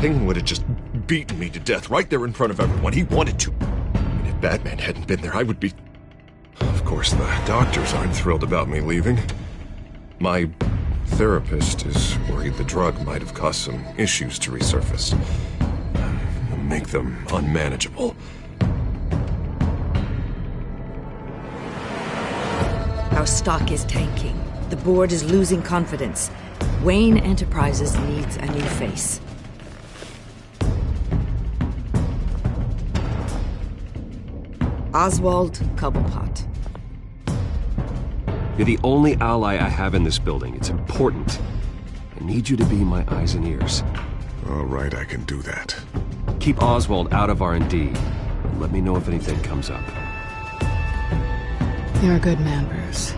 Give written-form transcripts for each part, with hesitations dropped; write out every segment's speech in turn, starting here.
Penguin would have just beaten me to death right there in front of everyone. He wanted to. And if Batman hadn't been there, I would be... Of course, the doctors aren't thrilled about me leaving. My therapist is worried the drug might have caused some issues to resurface. Make them unmanageable. Our stock is tanking. The board is losing confidence. Wayne Enterprises needs a new face. Oswald Cobblepot. You're the only ally I have in this building. It's important. I need you to be my eyes and ears. All right, I can do that. Keep Oswald out of R&D. And let me know if anything comes up. You're a good man, Bruce.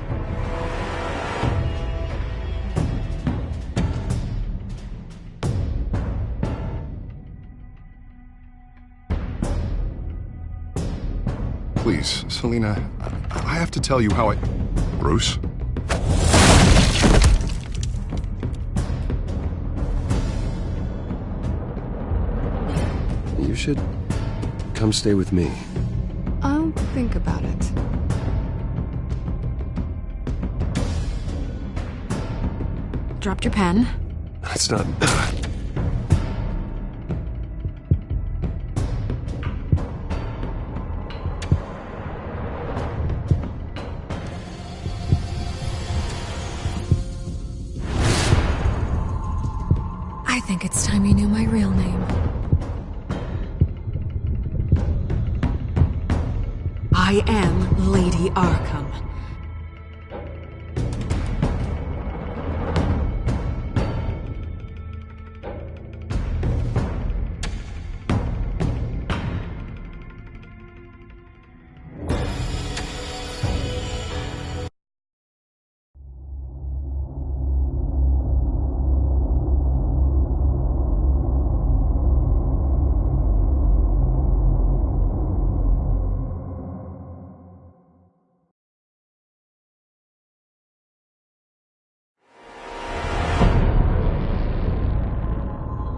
Please, Selina, I have to tell you how I... Bruce? You should come stay with me. I'll think about it. Dropped your pen. That's not... I think it's time you knew my real name. I am Lady Arkham.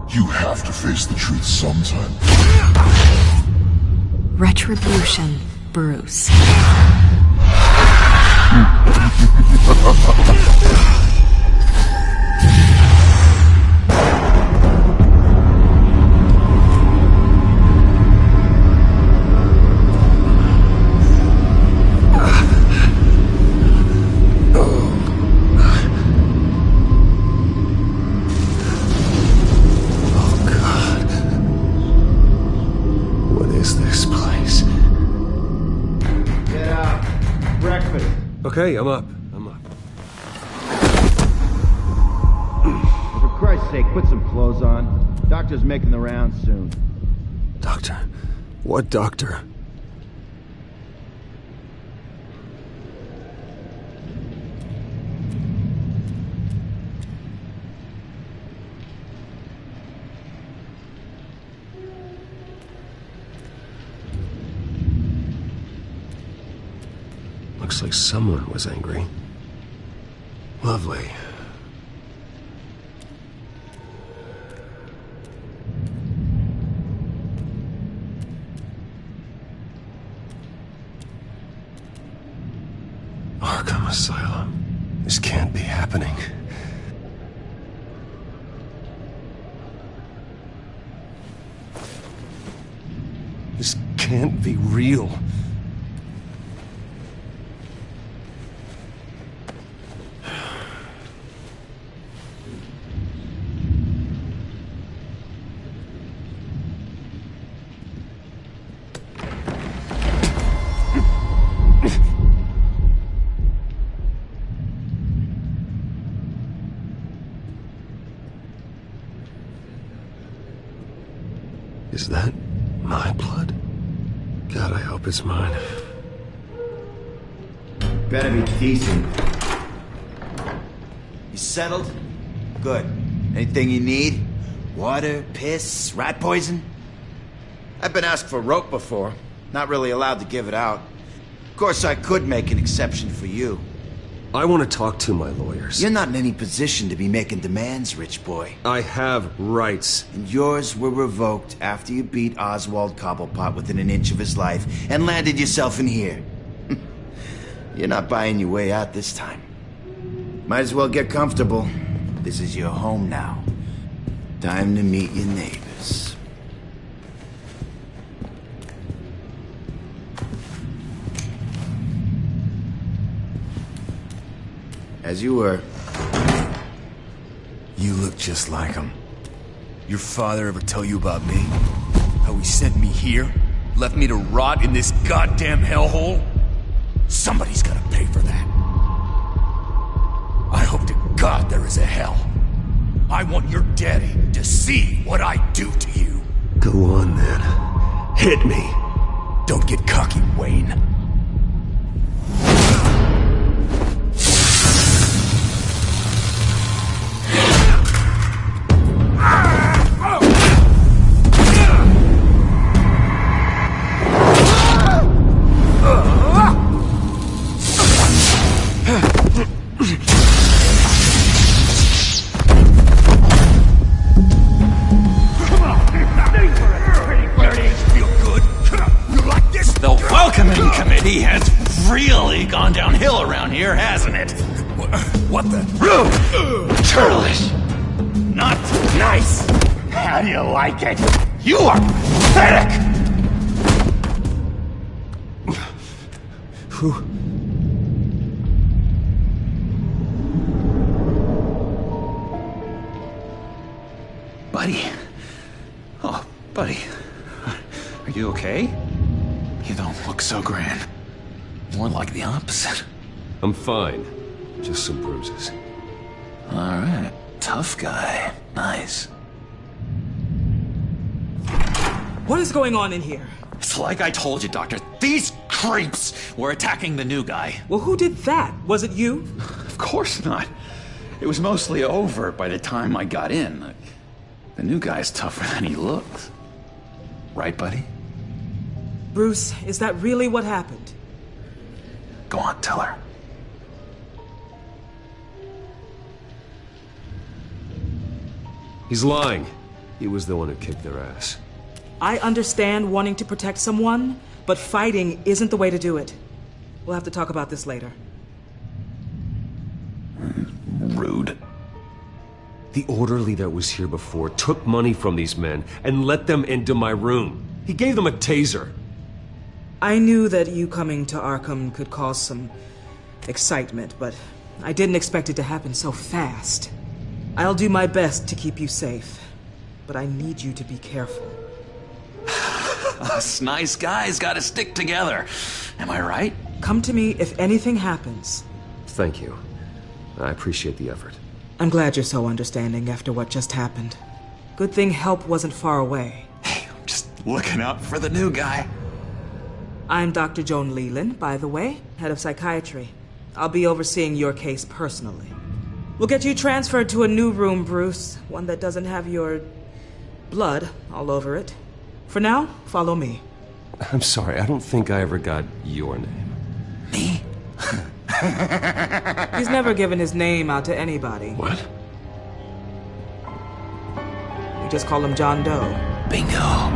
You have to face the truth sometime. Retribution, Bruce. Okay, I'm up. For Christ's sake, put some clothes on. Doctor's making the rounds soon. Doctor? What doctor? Looks like someone was angry. Lovely. Arkham Asylum. This can't be happening. This can't be real. Is that my blood? God, I hope it's mine. Better be decent. You settled? Good. Anything you need? Water, piss, rat poison? I've been asked for rope before. Not really allowed to give it out. Of course, I could make an exception for you. I want to talk to my lawyers. You're not in any position to be making demands, rich boy. I have rights. And yours were revoked after you beat Oswald Cobblepot within an inch of his life and landed yourself in here. You're not buying your way out this time. Might as well get comfortable. This is your home now. Time to meet your neighbors. As you were. You look just like him. Your father ever tell you about me? How he sent me here? Left me to rot in this goddamn hellhole? Somebody's gotta pay for that. I hope to God there is a hell. I want your daddy to see what I do to you. Go on then. Hit me. Don't get cocky, Wayne. He has really gone downhill around here, hasn't it? What the? Churlish. Not nice. How do you like it? You are pathetic. Buddy. Oh, buddy. Are you okay? You don't look so grand. More like the opposite. I'm fine. Just some bruises. Alright. Tough guy. Nice. What is going on in here? It's like I told you, Doctor. These creeps were attacking the new guy. Well, who did that? Was it you? Of course not. It was mostly over by the time I got in. The new guy's tougher than he looks. Right, buddy? Bruce, is that really what happened? Go on, tell her. He's lying. He was the one who kicked their ass. I understand wanting to protect someone, but fighting isn't the way to do it. We'll have to talk about this later. Rude. The orderly that was here before took money from these men and let them into my room. He gave them a taser. I knew that you coming to Arkham could cause some excitement, but I didn't expect it to happen so fast. I'll do my best to keep you safe, but I need you to be careful. Us nice guys gotta stick together. Am I right? Come to me if anything happens. Thank you. I appreciate the effort. I'm glad you're so understanding after what just happened. Good thing help wasn't far away. Hey, I'm just looking out for the new guy. I'm Dr. Joan Leland, by the way, head of psychiatry. I'll be overseeing your case personally. We'll get you transferred to a new room, Bruce. One that doesn't have your blood all over it. For now, follow me. I'm sorry, I don't think I ever got your name. Me? He's never given his name out to anybody. What? We just call him John Doe. Bingo.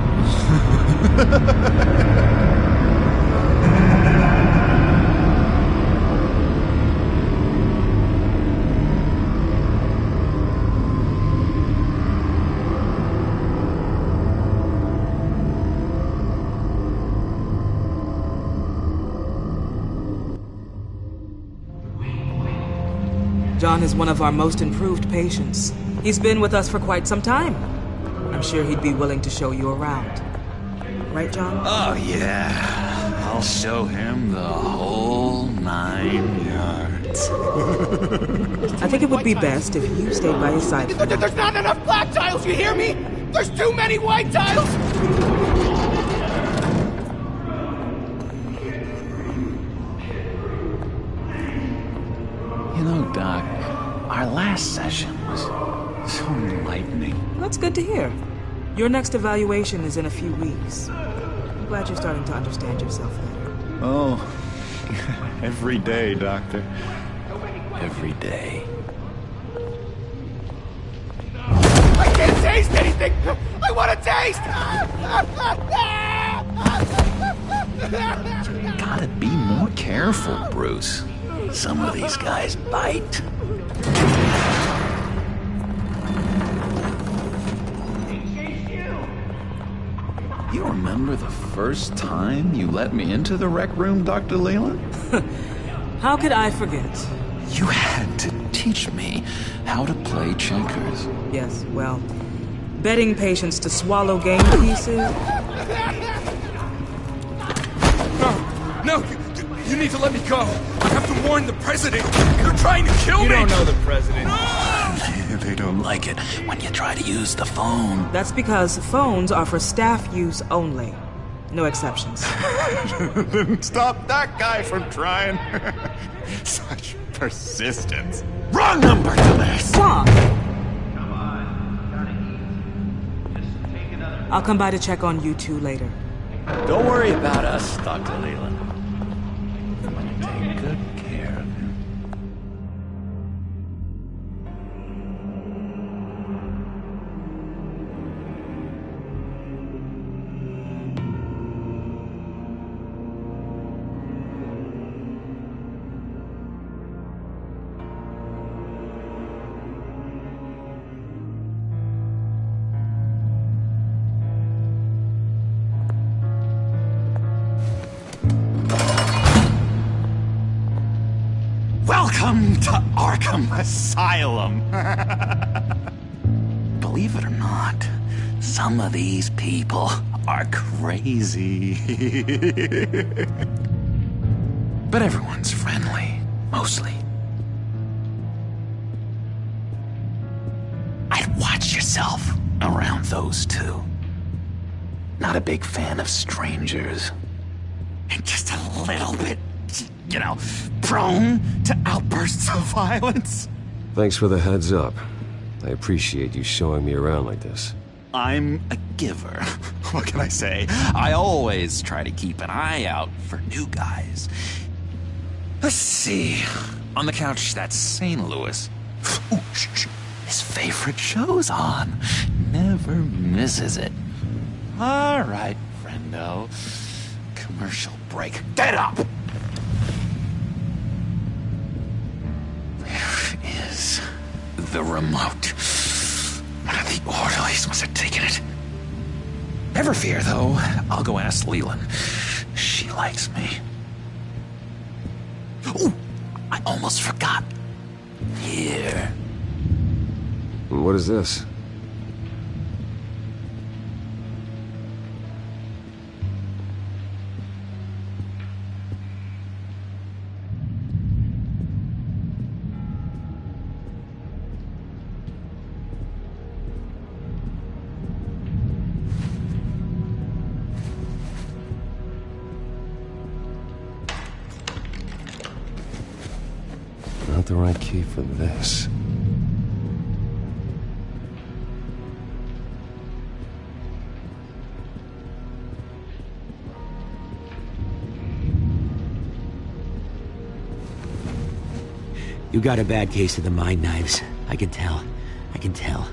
John is one of our most improved patients. He's been with us for quite some time. I'm sure he'd be willing to show you around. Right, John? Oh, yeah. I'll show him the whole 9 yards. I think it would be best if you stayed by his side. There's not enough black tiles, you hear me? There's too many white tiles! You know, Doc, our last session was so enlightening. That's good to hear. Your next evaluation is in a few weeks. I'm glad you're starting to understand yourself better. Oh, every day, Doctor. every day. I can't taste anything! I want to taste! Gotta be more careful, Bruce. Some of these guys bite. You remember the first time you let me into the rec room, Dr. Leland? How could I forget? You had to teach me how to play checkers. Yes, well, betting patients to swallow game pieces. No, you need to let me go. I have to warn the president. They're trying to kill me. You don't know the president. They don't like it when you try to use the phone. That's because phones are for staff use only. No exceptions. Didn't stop that guy from trying. Such persistence. Wrong number to this. Stop! I'll come by to check on you two later. Don't worry about us, Dr. Leland. Take good care of him. Welcome to Arkham Asylum. Believe it or not, some of these people are crazy. But everyone's friendly, mostly. I'd watch yourself around those two. Not a big fan of strangers. And just a little bit, prone to outbursts of violence. Thanks for the heads up. I appreciate you showing me around like this. I'm a giver. What can I say? I always try to keep an eye out for new guys. Let's see. On the couch, that's St. Louis. Ooh, his favorite show's on. Never misses it. All right, friendo. Commercial break. Get up! The remote. One of the orderlies must have taken it. Never fear, though. I'll go ask Leland. She likes me. Ooh, I almost forgot. Here. What is this? Not the right key for this. You got a bad case of the mind knives. I can tell. I can tell.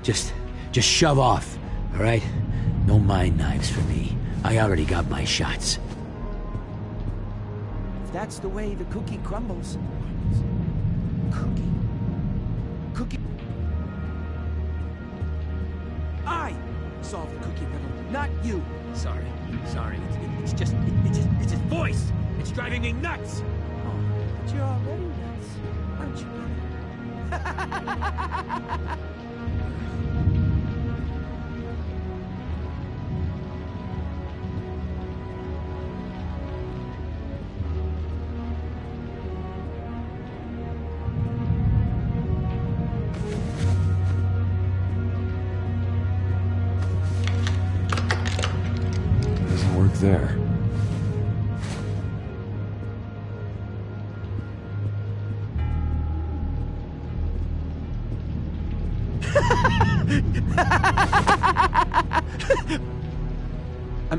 Just shove off, all right? No mind knives for me. I already got my shots. If that's the way the cookie crumbles. Cookie. I solved the cookie riddle, not you. Sorry. It's just his voice. It's driving me nuts. Oh, but you're already nuts, aren't you, buddy? There.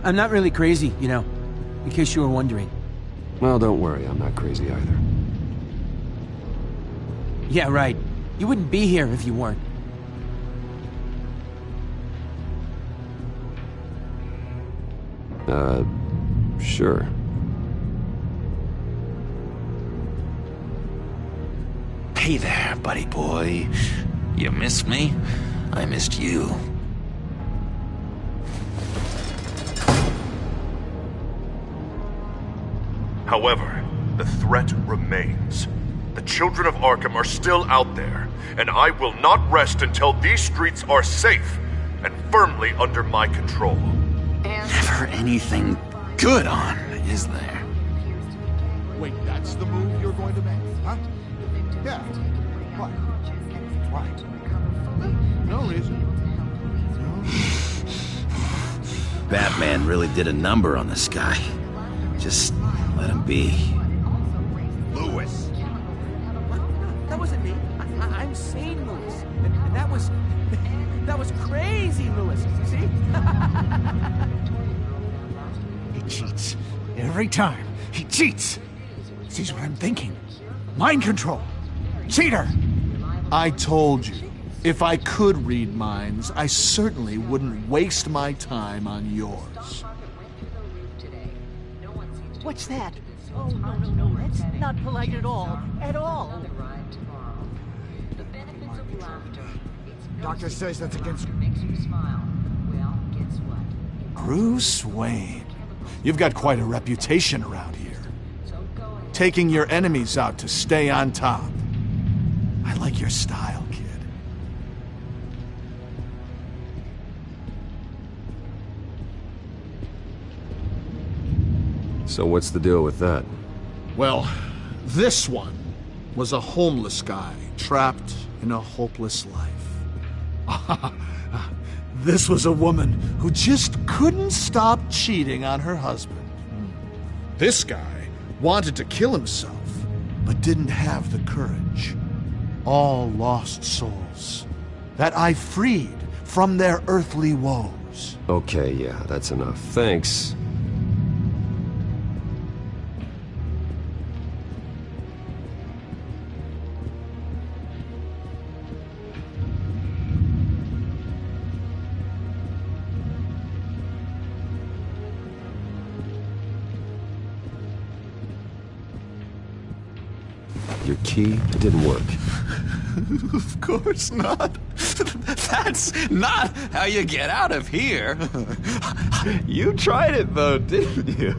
I'm not really crazy, in case you were wondering. Well, don't worry, I'm not crazy either. Yeah, right. You wouldn't be here if you weren't. Sure. Hey there, buddy boy. You missed me? I missed you. However, the threat remains. The children of Arkham are still out there, and I will not rest until these streets are safe and firmly under my control. Never anything good on, is there? Wait, that's the move you're going to make, huh? Yeah. What? Why? No reason. Batman really did a number on this guy. Just let him be. Lewis! That wasn't me. I'm sane, Lewis. And that was... That was crazy, Lewis. See? He cheats. Every time. He cheats. Sees what I'm thinking. Mind control. Cheater! I told you, if I could read minds, I certainly wouldn't waste my time on yours. What's that? Oh, no, that's not polite at all. At all. Doctor says that's against... Bruce Wayne. You've got quite a reputation around here. Taking your enemies out to stay on top. I like your style, kid. So what's the deal with that? Well, this one was a homeless guy trapped in a hopeless life. This was a woman who just couldn't stop cheating on her husband. This guy wanted to kill himself, but didn't have the courage. All lost souls that I freed from their earthly woes. Okay, yeah, that's enough. Thanks. Your key, it didn't work. Of course not. That's not how you get out of here. You tried it though, didn't you?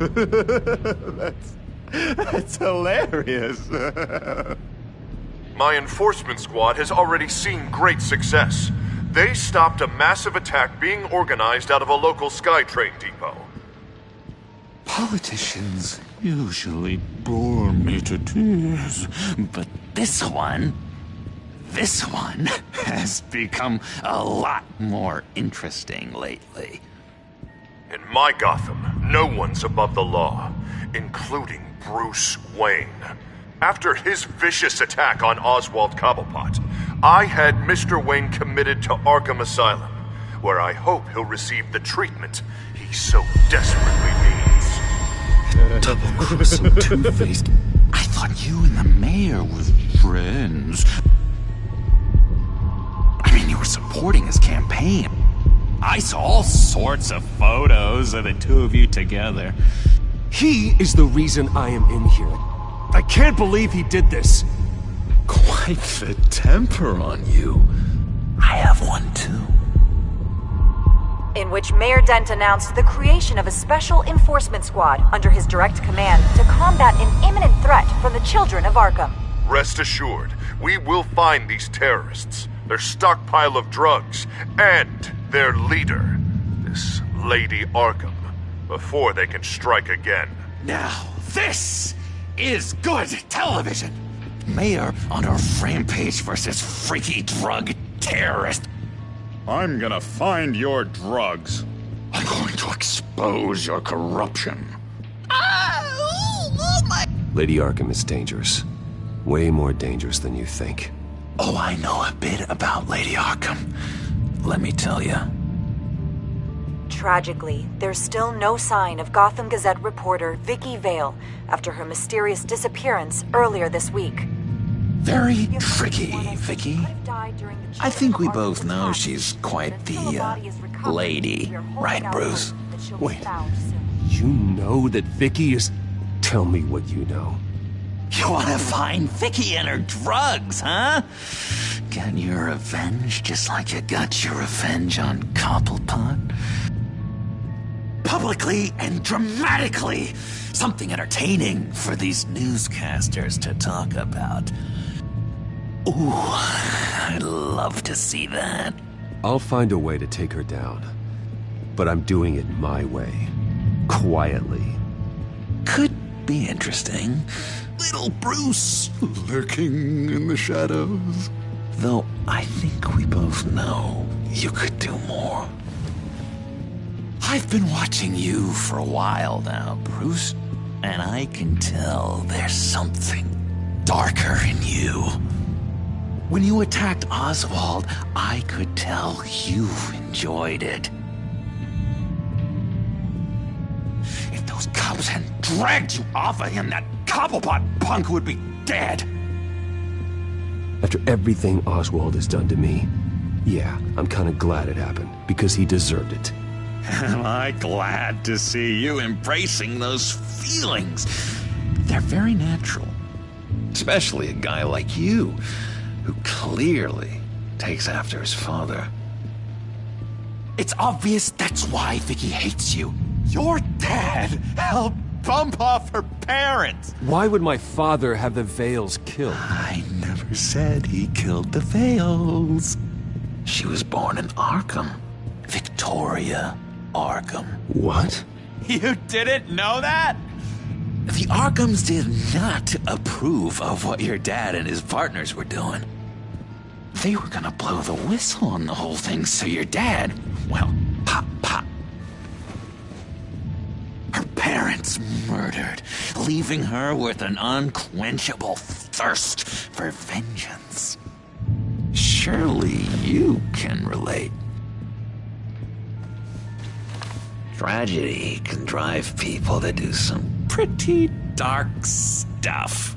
That's hilarious. My enforcement squad has already seen great success. They stopped a massive attack being organized out of a local SkyTrain depot. Politicians usually bore me to tears, but this one has become a lot more interesting lately. In my Gotham, no one's above the law, including Bruce Wayne. After his vicious attack on Oswald Cobblepot, I had Mr. Wayne committed to Arkham Asylum, where I hope he'll receive the treatment he so desperately needs. Double-crossing Two-Faced. I thought you and the mayor were friends. I mean, you were supporting his campaign. I saw all sorts of photos of the two of you together. He is the reason I am in here. I can't believe he did this. Quite the temper on you. I have one too. In which Mayor Dent announced the creation of a special enforcement squad under his direct command to combat an imminent threat from the children of Arkham. Rest assured, we will find these terrorists, their stockpile of drugs, and their leader, this Lady Arkham, before they can strike again. Now, this is good television. Mayor on a rampage versus freaky drug terrorist. I'm gonna find your drugs. I'm going to expose your corruption. Lady Arkham is dangerous. Way more dangerous than you think. Oh, I know a bit about Lady Arkham. Let me tell you. Tragically, there's still no sign of Gotham Gazette reporter Vicky Vale after her mysterious disappearance earlier this week. Very tricky, Vicky. I think we both know she's quite the, lady, right, Bruce? Wait, you know that Vicky is... Tell me what you know. You want to find Vicky and her drugs, huh? Get your revenge just like you got your revenge on Cobblepot? Publicly and dramatically. Something entertaining for these newscasters to talk about. Ooh, I'd love to see that. I'll find a way to take her down. But I'm doing it my way. Quietly. Could be interesting. Little Bruce lurking in the shadows. Though I think we both know you could do more. I've been watching you for a while now, Bruce, and I can tell there's something darker in you. When you attacked Oswald, I could tell you enjoyed it. If those cops hadn't dragged you off of him, that Cobblepot punk would be dead. After everything Oswald has done to me, yeah, I'm kind of glad it happened, because he deserved it. Am I glad to see you embracing those feelings? They're very natural. Especially a guy like you, who clearly takes after his father. It's obvious that's why Vicky hates you. Your dad helped bump off her parents. Why would my father have the Vales killed? I never said he killed the Vales. She was born in Arkham. Victoria Arkham. What? You didn't know that? The Arkhams did not approve of what your dad and his partners were doing. They were gonna blow the whistle on the whole thing, so your dad, well, pop. Her parents murdered, leaving her with an unquenchable thirst for vengeance. Surely you can relate. Tragedy can drive people to do some pretty dark stuff.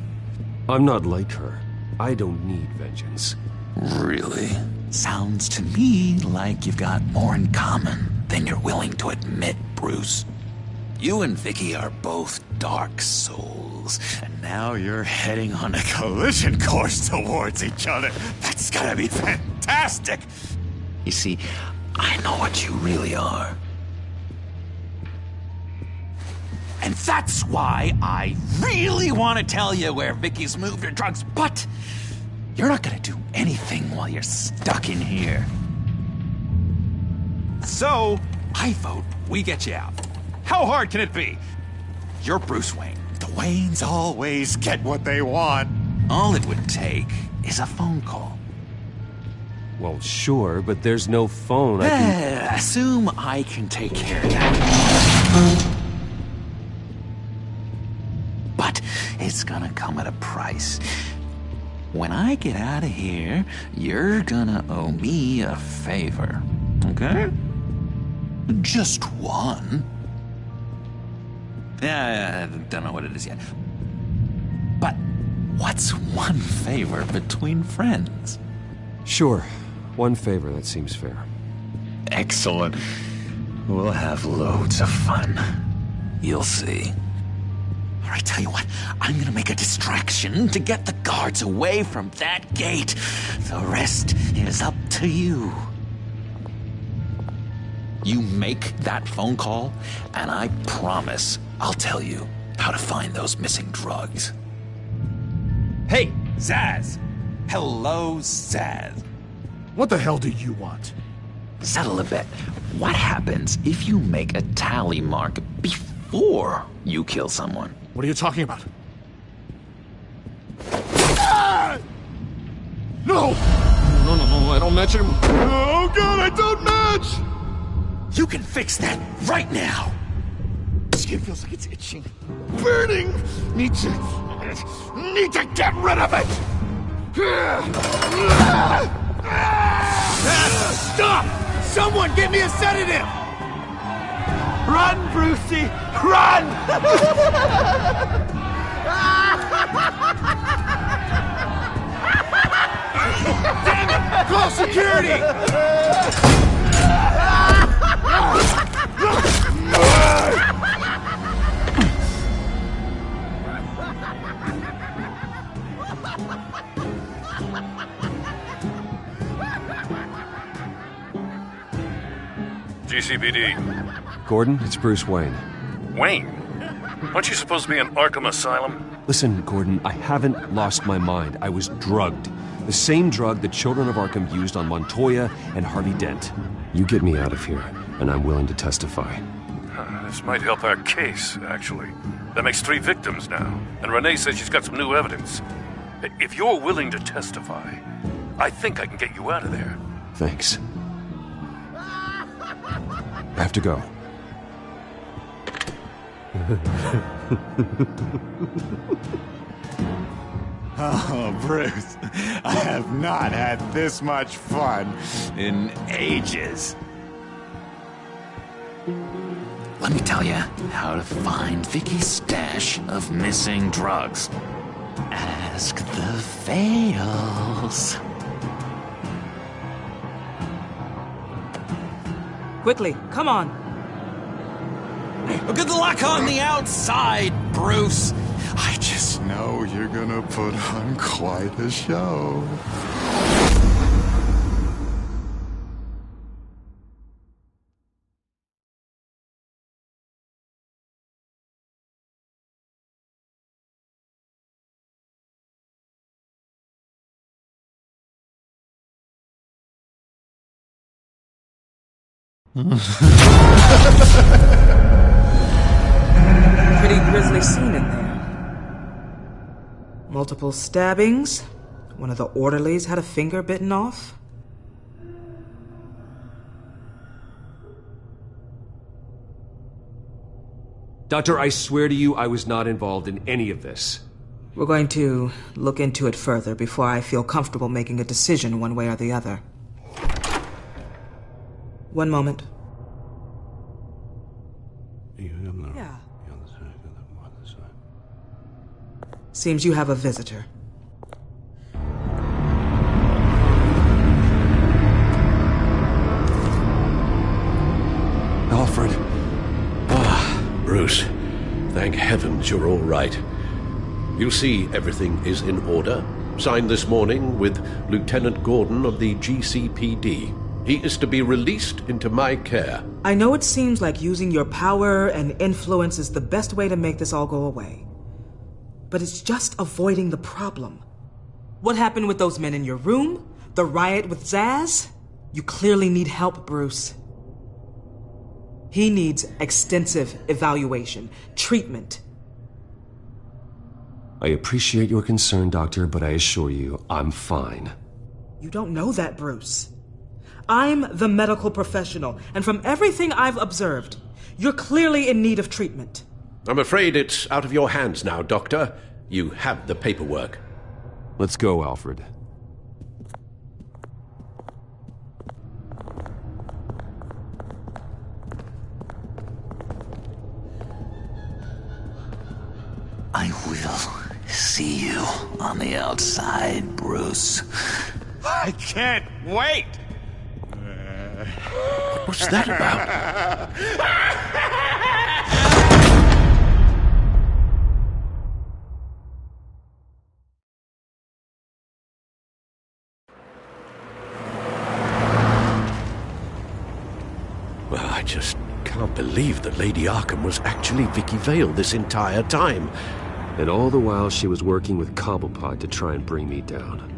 I'm not like her. I don't need vengeance. Really? Sounds to me like you've got more in common than you're willing to admit, Bruce. You and Vicky are both dark souls, and now you're heading on a collision course towards each other. That's gotta be fantastic! You see, I know what you really are. And that's why I really want to tell you where Vicky's moved her drugs, but you're not gonna do anything while you're stuck in here. So, I vote we get you out. How hard can it be? You're Bruce Wayne. The Waynes always get what they want. All it would take is a phone call. Well, sure, but there's no phone. I can... Assume I can take care of that. But it's gonna come at a price. When I get out of here, you're gonna owe me a favor, okay? Just one. Yeah, I don't know what it is yet. But what's one favor between friends? Sure. One favor, that seems fair. Excellent. We'll have loads of fun. You'll see. All right, tell you what, I'm gonna make a distraction to get the guards away from that gate. The rest is up to you. You make that phone call, and I promise I'll tell you how to find those missing drugs. Hey, Zaz! Hello, Zaz. What the hell do you want? Settle a bet. What happens if you make a tally mark before you kill someone? What are you talking about? Ah! No! No, I don't match him. Oh, God, I don't match! You can fix that right now! Skin feels like it's itching. Burning! Need to get rid of it! Stop! Someone give me a sedative! Run, Brucey! Run! Call security! GCPD. Gordon, it's Bruce Wayne. Wayne? Aren't you supposed to be in Arkham Asylum? Listen, Gordon, I haven't lost my mind. I was drugged. The same drug the children of Arkham used on Montoya and Harvey Dent. You get me out of here, and I'm willing to testify. This might help our case, actually. That makes 3 victims now, and Renee says she's got some new evidence. If you're willing to testify, I think I can get you out of there. Thanks. I have to go. Oh, Bruce, I have not had this much fun in ages. Let me tell you how to find Vicky's stash of missing drugs. Ask the Fails. Quickly, come on. Good luck on the outside, Bruce. I just know you're gonna put on quite a show. Pretty grisly scene in there. Multiple stabbings. One of the orderlies had a finger bitten off. Doctor, I swear to you I was not involved in any of this. We're going to look into it further before I feel comfortable making a decision one way or the other. One moment. Yeah. Seems you have a visitor. Alfred. Bruce, thank heavens you're all right. You see, everything is in order. Signed this morning with Lieutenant Gordon of the GCPD. He is to be released into my care. I know it seems like using your power and influence is the best way to make this all go away. But it's just avoiding the problem. What happened with those men in your room? The riot with Zaz? You clearly need help, Bruce. He needs extensive evaluation, treatment. I appreciate your concern, Doctor, but I assure you, I'm fine. You don't know that, Bruce. I'm the medical professional, and from everything I've observed, you're clearly in need of treatment. I'm afraid it's out of your hands now, Doctor. You have the paperwork. Let's go, Alfred. I will see you on the outside, Bruce. I can't wait! What's that about? Well, I just can't believe that Lady Arkham was actually Vicky Vale this entire time. And all the while she was working with Cobblepot to try and bring me down.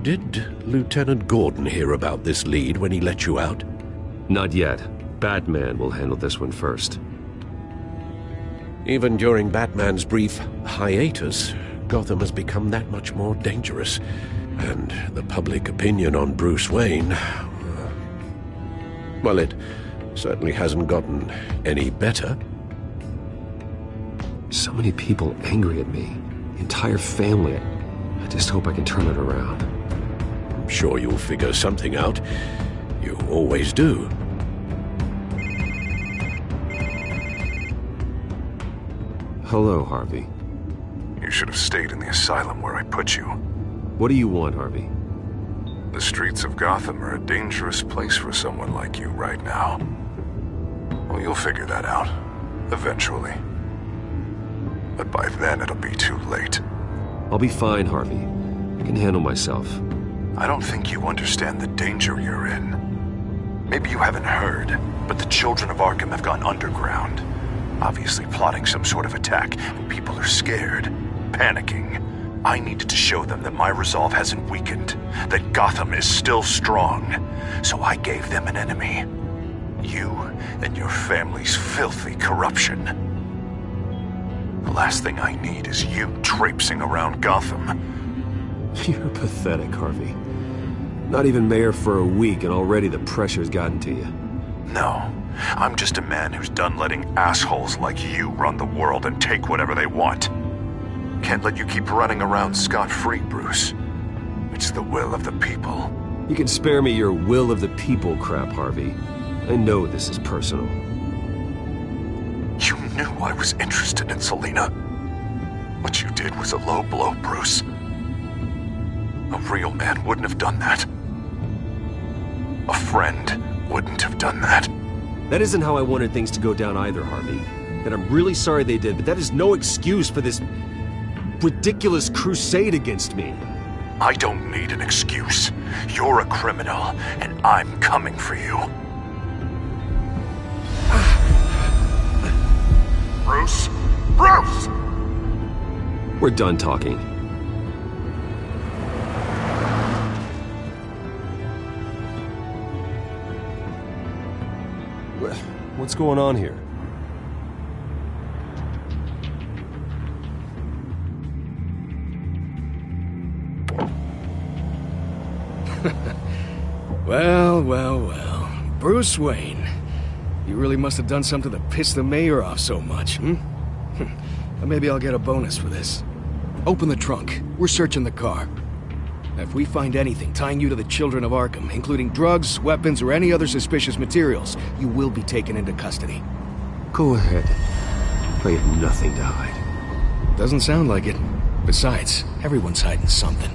Did Lieutenant Gordon hear about this lead when he let you out? Not yet. Batman will handle this one first. Even during Batman's brief hiatus, Gotham has become that much more dangerous. And the public opinion on Bruce Wayne... well, it certainly hasn't gotten any better. So many people angry at me. The entire family. I just hope I can turn it around. I'm sure you'll figure something out. You always do. Hello, Harvey. You should have stayed in the asylum where I put you. What do you want, Harvey? The streets of Gotham are a dangerous place for someone like you right now. Well, you'll figure that out. Eventually. But by then, it'll be too late. I'll be fine, Harvey. I can handle myself. I don't think you understand the danger you're in. Maybe you haven't heard, but the children of Arkham have gone underground. Obviously plotting some sort of attack, and people are scared, panicking. I needed to show them that my resolve hasn't weakened, that Gotham is still strong. So I gave them an enemy. You and your family's filthy corruption. The last thing I need is you traipsing around Gotham. You're pathetic, Harvey. Not even mayor for a week and already the pressure's gotten to you. No, I'm just a man who's done letting assholes like you run the world and take whatever they want. Can't let you keep running around scot-free, Bruce. It's the will of the people. You can spare me your will of the people crap, Harvey. I know this is personal. You knew I was interested in Selina. What you did was a low blow, Bruce. A real man wouldn't have done that. A friend wouldn't have done that. That isn't how I wanted things to go down either, Harvey. And I'm really sorry they did, but that is no excuse for this ridiculous crusade against me. I don't need an excuse. You're a criminal, and I'm coming for you. Bruce? Bruce! We're done talking. What's going on here? Well. Bruce Wayne. You really must have done something to piss the mayor off so much, hmm? Maybe I'll get a bonus for this. Open the trunk. We're searching the car. If we find anything tying you to the children of Arkham, including drugs, weapons, or any other suspicious materials, you will be taken into custody. Go ahead. I have nothing to hide. Doesn't sound like it. Besides, everyone's hiding something.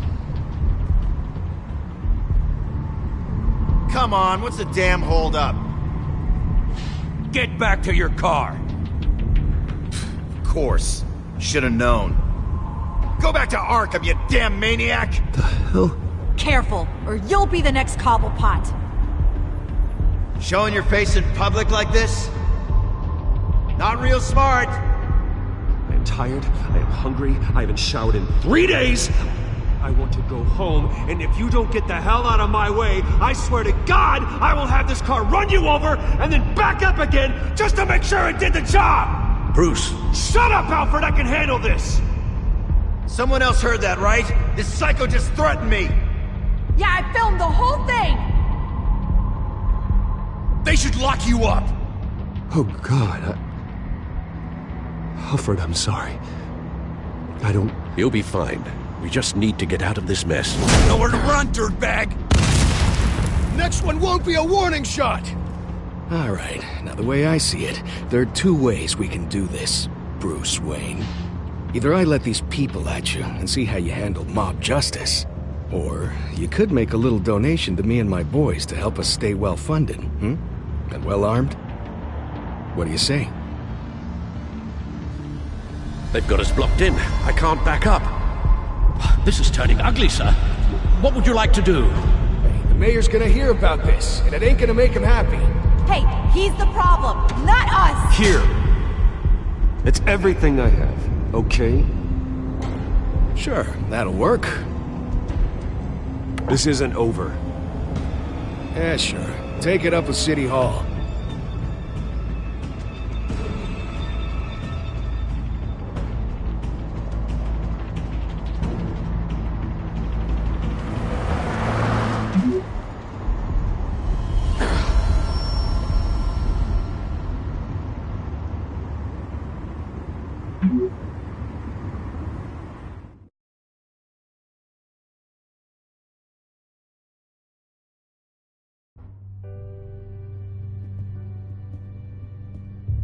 Come on, what's the damn holdup? Get back to your car! Of course. Should have known. Go back to Arkham, you damn maniac! The hell? Careful, or you'll be the next Cobblepot. Showing your face in public like this? Not real smart. I am tired, I am hungry, I haven't showered in 3 days! I want to go home, and if you don't get the hell out of my way, I swear to God, I will have this car run you over, and then back up again, just to make sure it did the job! Bruce! Shut up, Alfred, I can handle this! Someone else heard that, right? This psycho just threatened me! Yeah, I filmed the whole thing! They should lock you up! Oh, God, Alfred, I'm sorry. I don't... You'll be fine. We just need to get out of this mess. Nowhere to run, dirtbag! Next one won't be a warning shot! All right, now the way I see it, there are two ways we can do this, Bruce Wayne. Either I let these people at you and see how you handle mob justice, or you could make a little donation to me and my boys to help us stay well-funded, and well-armed. What do you say? They've got us blocked in. I can't back up. This is turning ugly, sir. What would you like to do? Hey, the mayor's gonna hear about this, and it ain't gonna make him happy. Hey, he's the problem, not us! Here! It's everything I have, okay? Sure, that'll work. This isn't over. Yeah, sure. Take it up with City Hall.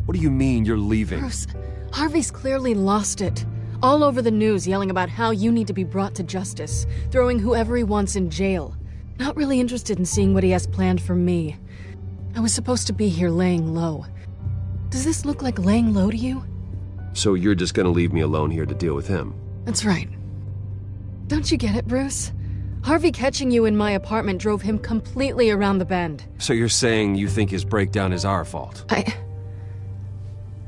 What do you mean you're leaving? Bruce, Harvey's clearly lost it. All over the news yelling about how you need to be brought to justice, throwing whoever he wants in jail. Not really interested in seeing what he has planned for me. I was supposed to be here laying low. Does this look like laying low to you? So you're just gonna leave me alone here to deal with him? That's right. Don't you get it, Bruce? Harvey catching you in my apartment drove him completely around the bend. So you're saying you think his breakdown is our fault?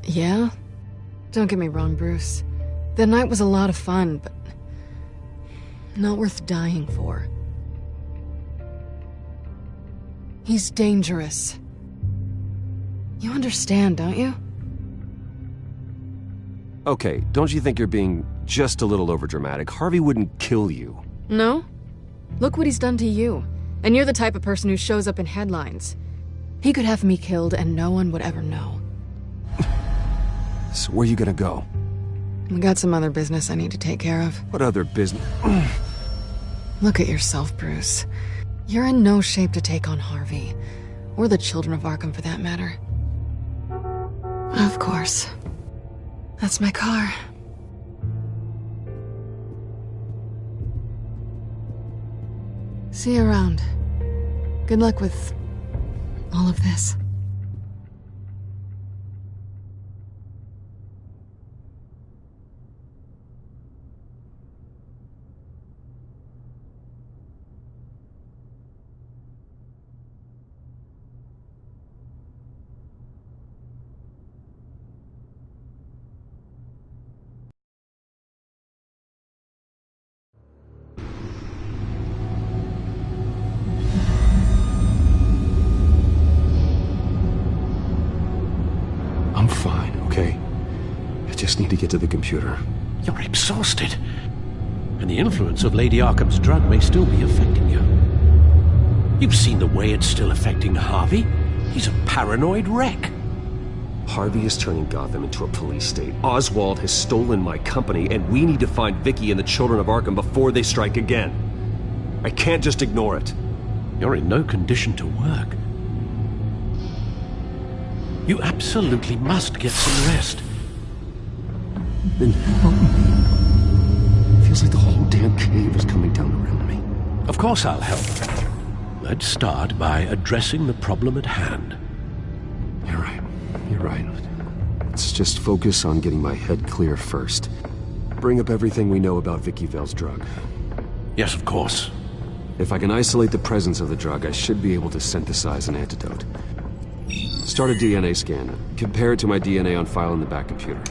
Yeah? Don't get me wrong, Bruce. The night was a lot of fun, but not worth dying for. He's dangerous. You understand, don't you? Okay, don't you think you're being just a little overdramatic? Harvey wouldn't kill you. No? Look what he's done to you. And you're the type of person who shows up in headlines. He could have me killed and no one would ever know. So where are you gonna go? I got some other business I need to take care of. What other business? Look at yourself, Bruce. You're in no shape to take on Harvey. Or the children of Arkham, for that matter. Of course. That's my car. See you around. Good luck with all of this. I'm fine, okay? I just need to get to the computer. You're exhausted. And the influence of Lady Arkham's drug may still be affecting you. You've seen the way it's still affecting Harvey. He's a paranoid wreck. Harvey is turning Gotham into a police state. Oswald has stolen my company, and we need to find Vicky and the children of Arkham before they strike again. I can't just ignore it. You're in no condition to work. You absolutely must get some rest. Then help me. Feels like the whole damn cave is coming down around me. Of course I'll help. Let's start by addressing the problem at hand. You're right. Let's just focus on getting my head clear first. Bring up everything we know about Vicky Vale's drug. Yes, of course. If I can isolate the presence of the drug, I should be able to synthesize an antidote. Start a DNA scan. Compare it to my DNA on file in the back computer.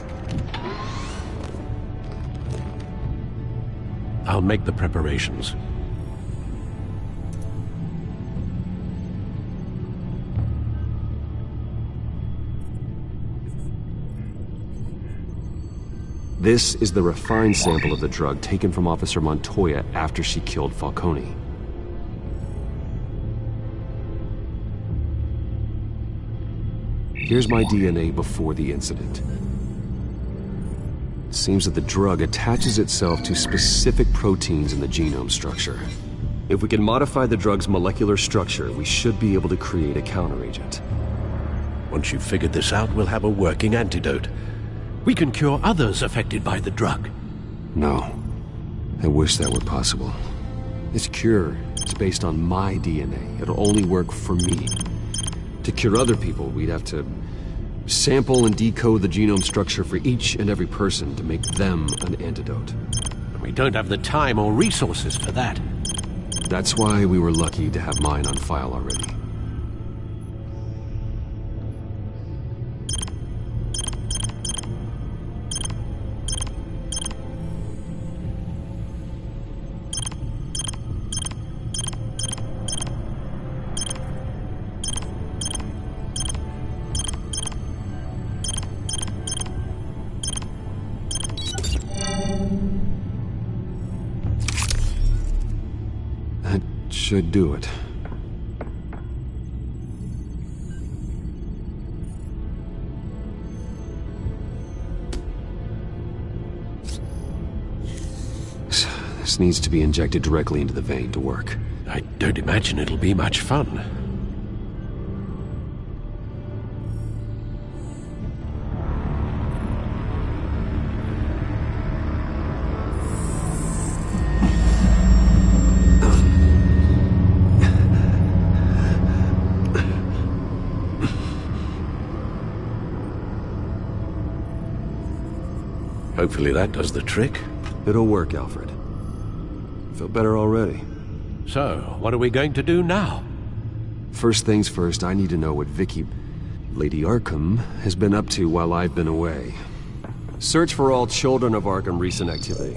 I'll make the preparations. This is the refined sample of the drug taken from Officer Montoya after she killed Falcone. Here's my DNA before the incident. It seems that the drug attaches itself to specific proteins in the genome structure. If we can modify the drug's molecular structure, we should be able to create a counteragent. Once you've figured this out, we'll have a working antidote. We can cure others affected by the drug. No. I wish that were possible. This cure is based on my DNA. It'll only work for me. To cure other people, we'd have to sample and decode the genome structure for each and every person to make them an antidote. We don't have the time or resources for that. That's why we were lucky to have mine on file already. Should do it. This needs to be injected directly into the vein to work. I don't imagine it'll be much fun. Hopefully that does the trick. It'll work, Alfred. Feel better already. So, what are we going to do now? First things first, I need to know what Lady Arkham, has been up to while I've been away. Search for all children of Arkham recent activity.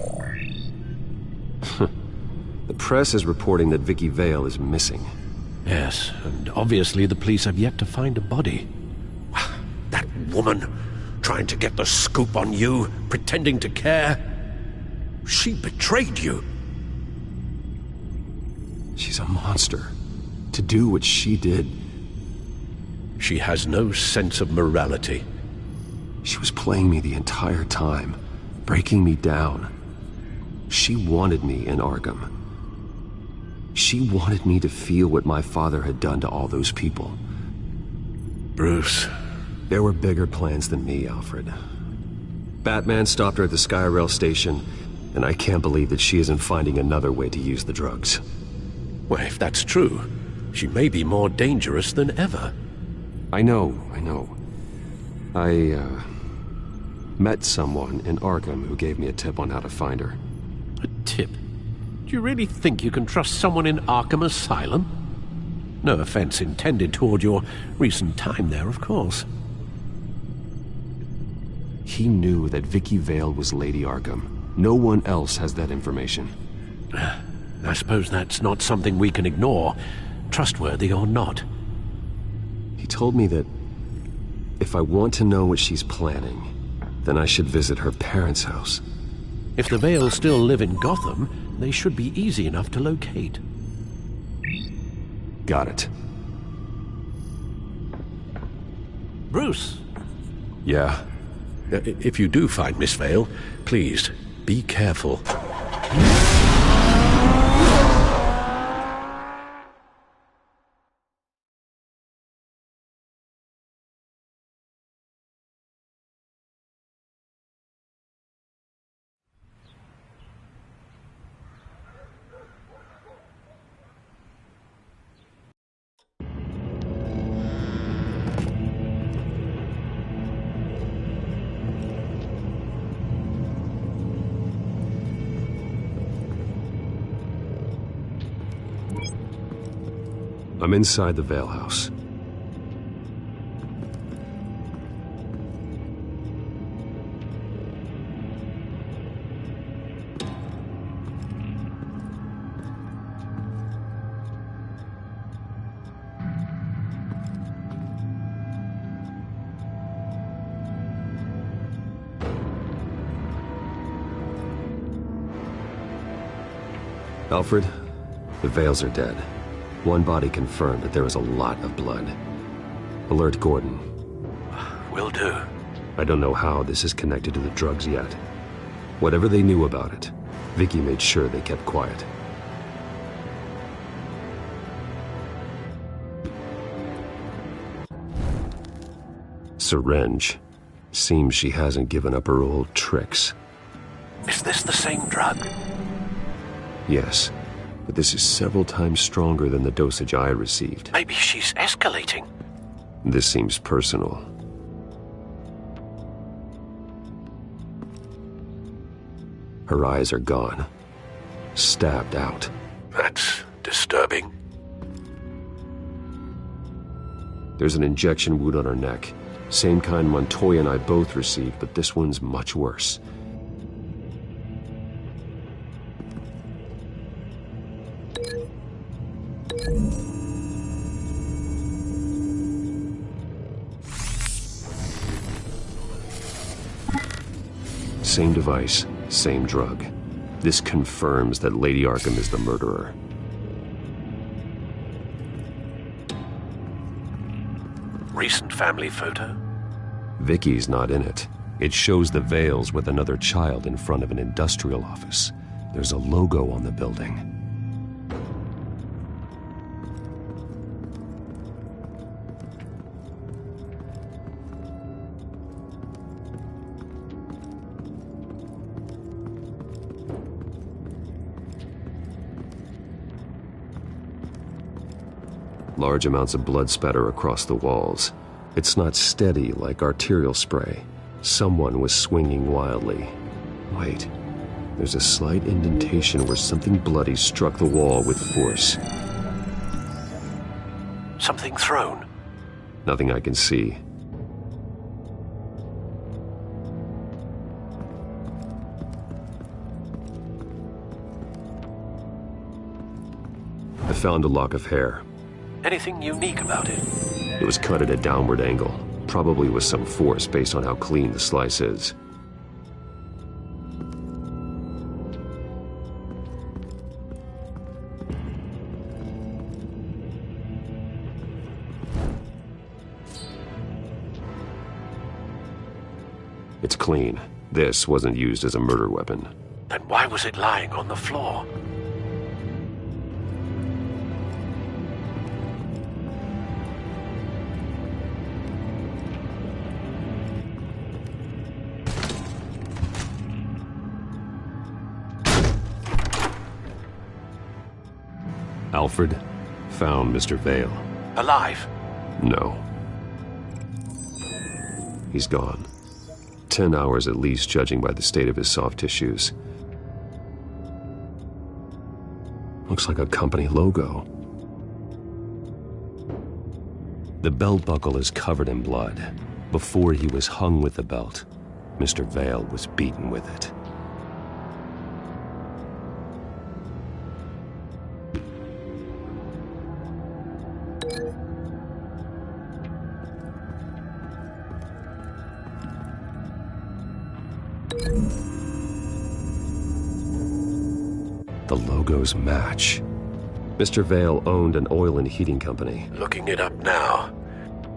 The press is reporting that Vicky Vale is missing. Yes, and obviously the police have yet to find a body. That woman, trying to get the scoop on you, pretending to care. She betrayed you. She's a monster. To do what she did. She has no sense of morality. She was playing me the entire time, breaking me down. She wanted me in Arkham. She wanted me to feel what my father had done to all those people. Bruce. There were bigger plans than me, Alfred. Batman stopped her at the Skyrail station, and I can't believe that she isn't finding another way to use the drugs. Well, if that's true, she may be more dangerous than ever. I know. I met someone in Arkham who gave me a tip on how to find her. A tip? Do you really think you can trust someone in Arkham Asylum? No offense intended toward your recent time there, of course. He knew that Vicky Vale was Lady Arkham. No one else has that information. I suppose that's not something we can ignore, trustworthy or not. He told me that if I want to know what she's planning, then I should visit her parents' house. If the Vales still live in Gotham, they should be easy enough to locate. Got it. Bruce? Yeah? If you do find Miss Vale, please, be careful. I'm inside the Vale house. Alfred, the Vales are dead. One body confirmed, but there is a lot of blood. Alert Gordon. Will do. I don't know how this is connected to the drugs yet. Whatever they knew about it, Vicky made sure they kept quiet. Syringe. Seems she hasn't given up her old tricks. Is this the same drug? Yes. But this is several times stronger than the dosage I received. Maybe she's escalating. This seems personal. Her eyes are gone. Stabbed out. That's disturbing. There's an injection wound on her neck. Same kind Montoya and I both received, but this one's much worse. Same device, same drug. This confirms that Lady Arkham is the murderer. Recent family photo? Vicky's not in it. It shows the Vales with another child in front of an industrial office. There's a logo on the building. Large amounts of blood spatter across the walls. It's not steady like arterial spray. Someone was swinging wildly. Wait, there's a slight indentation where something bloody struck the wall with force. Something thrown? Nothing I can see. I found a lock of hair. Anything unique about it? It was cut at a downward angle, probably with some force based on how clean the slice is. It's clean. This wasn't used as a murder weapon. Then why was it lying on the floor? Alfred found Mr. Vale. Alive? No. He's gone. 10 hours at least, judging by the state of his soft tissues. Looks like a company logo. The belt buckle is covered in blood. Before he was hung with the belt, Mr. Vale was beaten with it. The logos match. Mr. Vale owned an oil and heating company. Looking it up now.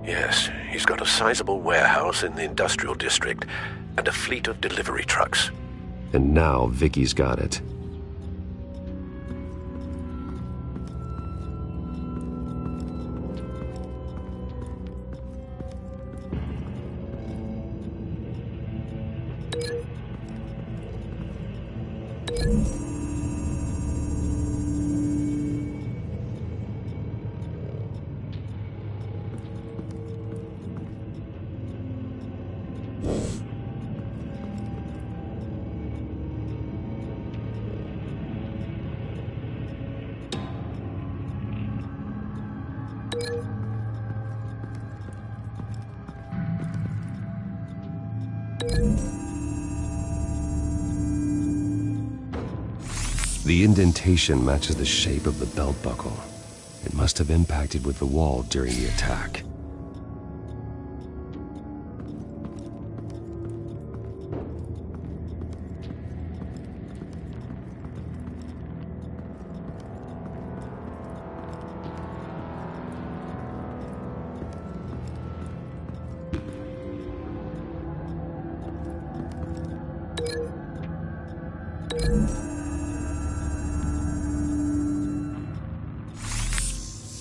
Yes, he's got a sizable warehouse in the industrial district and a fleet of delivery trucks. And now Vicky's got it. The indentation matches the shape of the belt buckle. It must have impacted with the wall during the attack.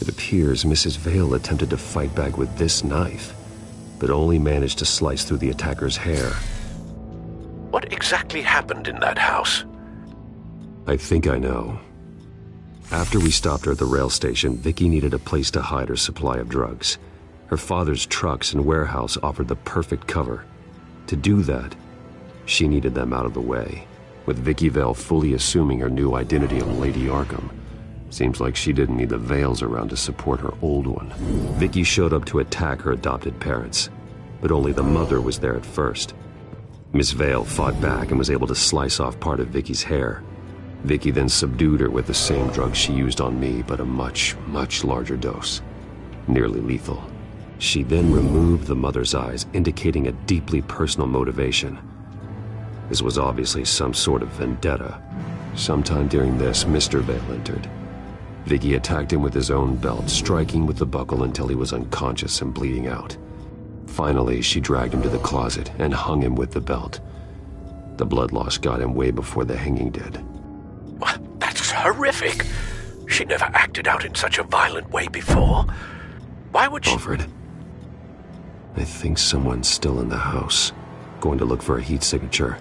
It appears Mrs. Vale attempted to fight back with this knife, but only managed to slice through the attacker's hair. What exactly happened in that house? I think I know. After we stopped her at the rail station, Vicky needed a place to hide her supply of drugs. Her father's trucks and warehouse offered the perfect cover. To do that, she needed them out of the way, with Vicky Vale fully assuming her new identity of Lady Arkham. Seems like she didn't need the Vales around to support her old one. Vicky showed up to attack her adopted parents, but only the mother was there at first. Miss Vale fought back and was able to slice off part of Vicky's hair. Vicky then subdued her with the same drug she used on me, but a much, much larger dose. Nearly lethal. She then removed the mother's eyes, indicating a deeply personal motivation. This was obviously some sort of vendetta. Sometime during this, Mr. Vale entered. Vicky attacked him with his own belt, striking with the buckle until he was unconscious and bleeding out. Finally, she dragged him to the closet and hung him with the belt. The blood loss got him way before the hanging did. That's horrific. She never acted out in such a violent way before. Why would she... Alfred, I think someone's still in the house. Going to look for a heat signature.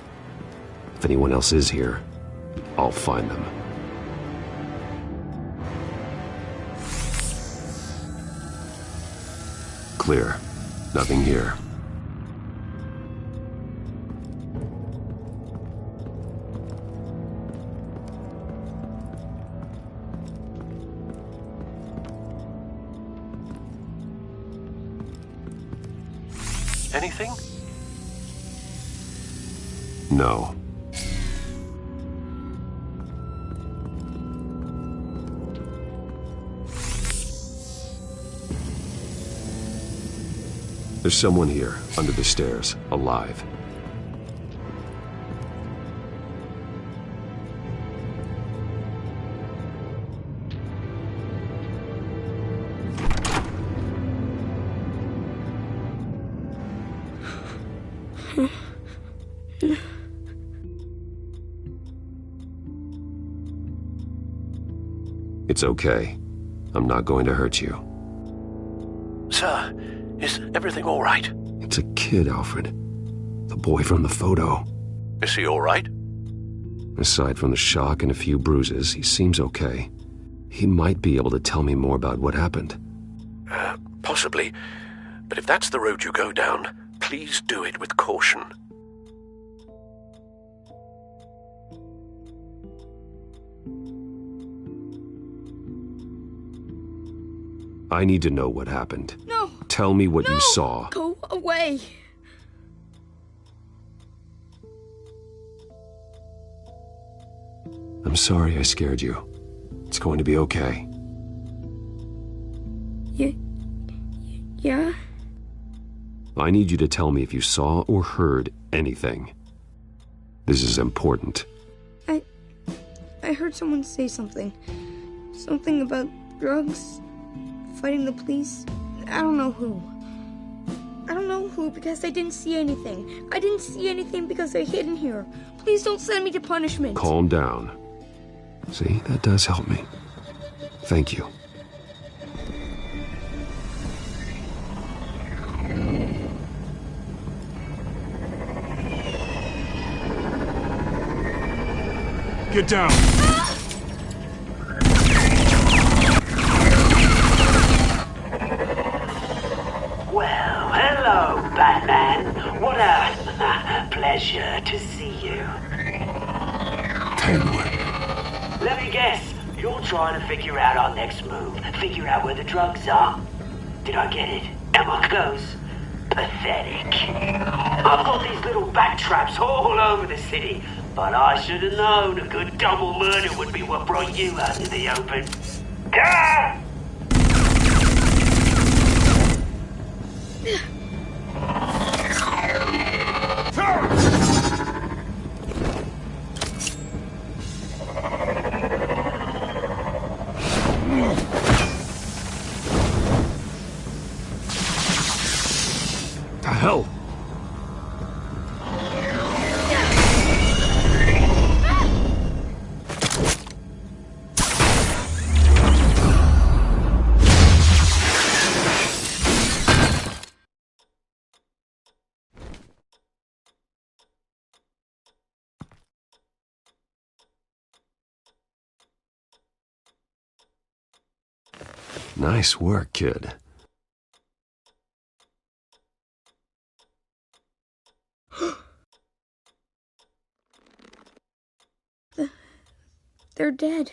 If anyone else is here, I'll find them. Clear. Nothing here. anything? No. There's someone here, under the stairs, alive. It's okay. I'm not going to hurt you. Sir, is everything all right? It's a kid, Alfred. The boy from the photo. Is he all right? Aside from the shock and a few bruises, he seems okay. He might be able to tell me more about what happened. Possibly. But if that's the road you go down, please do it with caution. I need to know what happened. No! Tell me what you saw. Go away! I'm sorry I scared you. It's going to be okay. Yeah? I need you to tell me if you saw or heard anything. This is important. I heard someone say something. Something about drugs, fighting the police. I don't know who. I don't know who because I didn't see anything. I didn't see anything because I hid in here. Please don't send me to punishment. Calm down. See, that does help me. Thank you. Get down! Well, hello, Batman. What a pleasure to see you. Let me guess, you're trying to figure out our next move. Figure out where the drugs are. Did I get it? Am I close? Pathetic. I've got these little bat traps all over the city, but I should have known a good double murder would be what brought you out in the open. Ah! The hell? Nice work, kid. They're dead.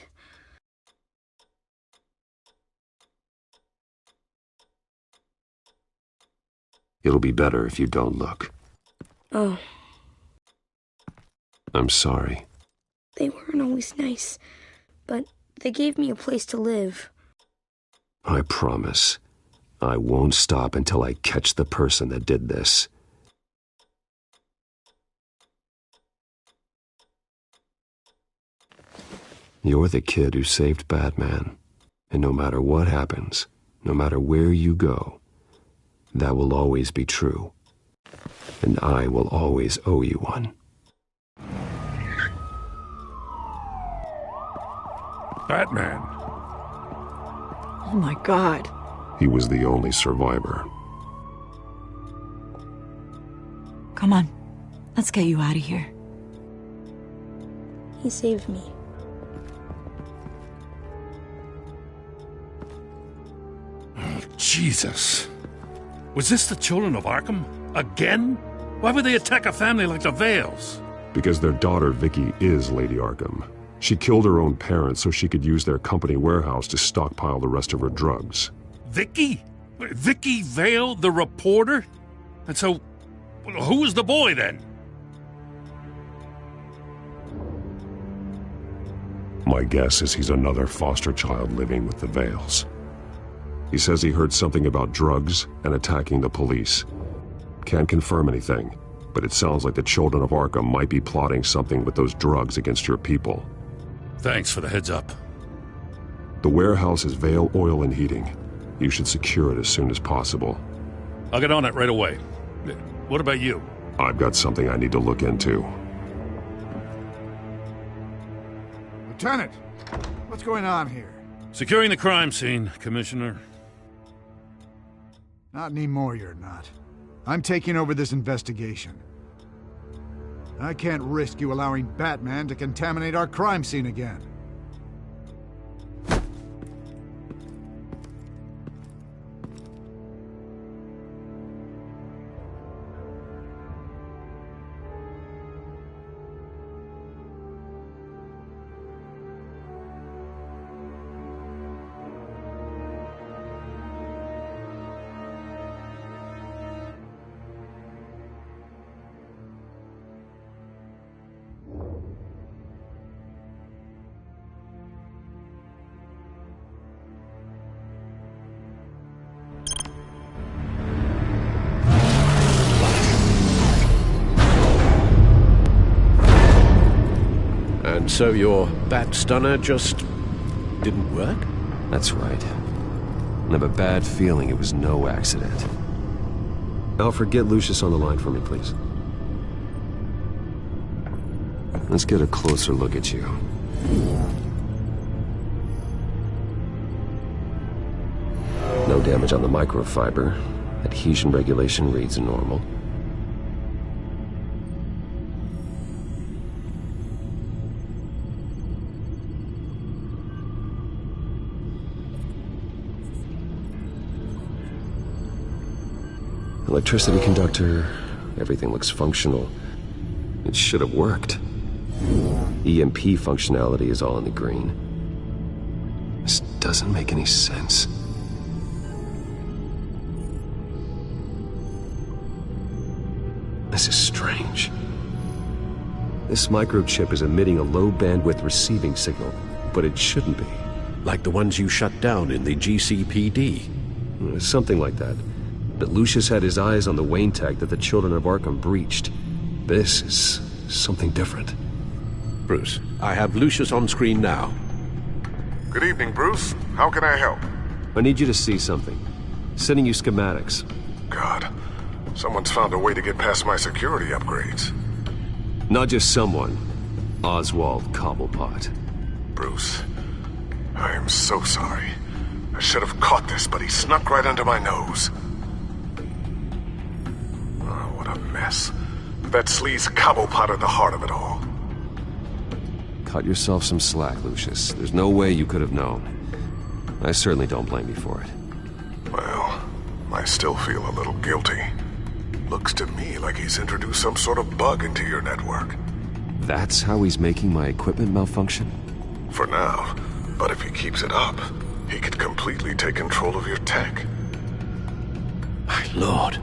It'll be better if you don't look. Oh, I'm sorry. they weren't always nice, but they gave me a place to live. I promise. I won't stop until I catch the person that did this. You're the kid who saved Batman. And no matter what happens, no matter where you go, that will always be true. And I will always owe you one. Batman. Oh my God. He was the only survivor. Come on. Let's get you out of here. He saved me. Oh, Jesus. Was this the children of Arkham? Again? Why would they attack a family like the Vales? Because their daughter, Vicky, is Lady Arkham. She killed her own parents so she could use their company warehouse to stockpile the rest of her drugs. Vicky? Vicky Vale, the reporter? And so Who was the boy, then? My guess is he's another foster child living with the Vales. He says he heard something about drugs and attacking the police. Can't confirm anything, but it sounds like the children of Arkham might be plotting something with those drugs against your people. Thanks for the heads up. The warehouse is Vale Oil and Heating. You should secure it as soon as possible. I'll get on it right away. What about you? I've got something I need to look into. Lieutenant, what's going on here? Securing the crime scene, Commissioner. Not anymore, you're not. I'm taking over this investigation. I can't risk you allowing Batman to contaminate our crime scene again. And so your bat stunner just didn't work? That's right. I have a bad feeling it was no accident. Alfred, get Lucius on the line for me, please. Let's get a closer look at you. No damage on the microfiber. Adhesion regulation reads normal. Electricity conductor, everything looks functional. It should have worked. EMP functionality is all in the green. This doesn't make any sense. This is strange. This microchip is emitting a low-bandwidth receiving signal, but it shouldn't be. Like the ones you shut down in the GCPD? Something like that. But Lucius had his eyes on the Wayne tag that the children of Arkham breached. This is something different. Bruce, I have Lucius on screen now. Good evening, Bruce. How can I help? I need you to see something. Sending you schematics. God, someone's found a way to get past my security upgrades. Not just someone. Oswald Cobblepot. Bruce, I am so sorry. I should have caught this, but he snuck right under my nose. Oh, what a mess. That sleaze Cobblepot at the heart of it all. Cut yourself some slack, Lucius. There's no way you could have known. I certainly don't blame you for it. Well, I still feel a little guilty. Looks to me like he's introduced some sort of bug into your network. That's how he's making my equipment malfunction? For now, but if he keeps it up, he could completely take control of your tech. My lord,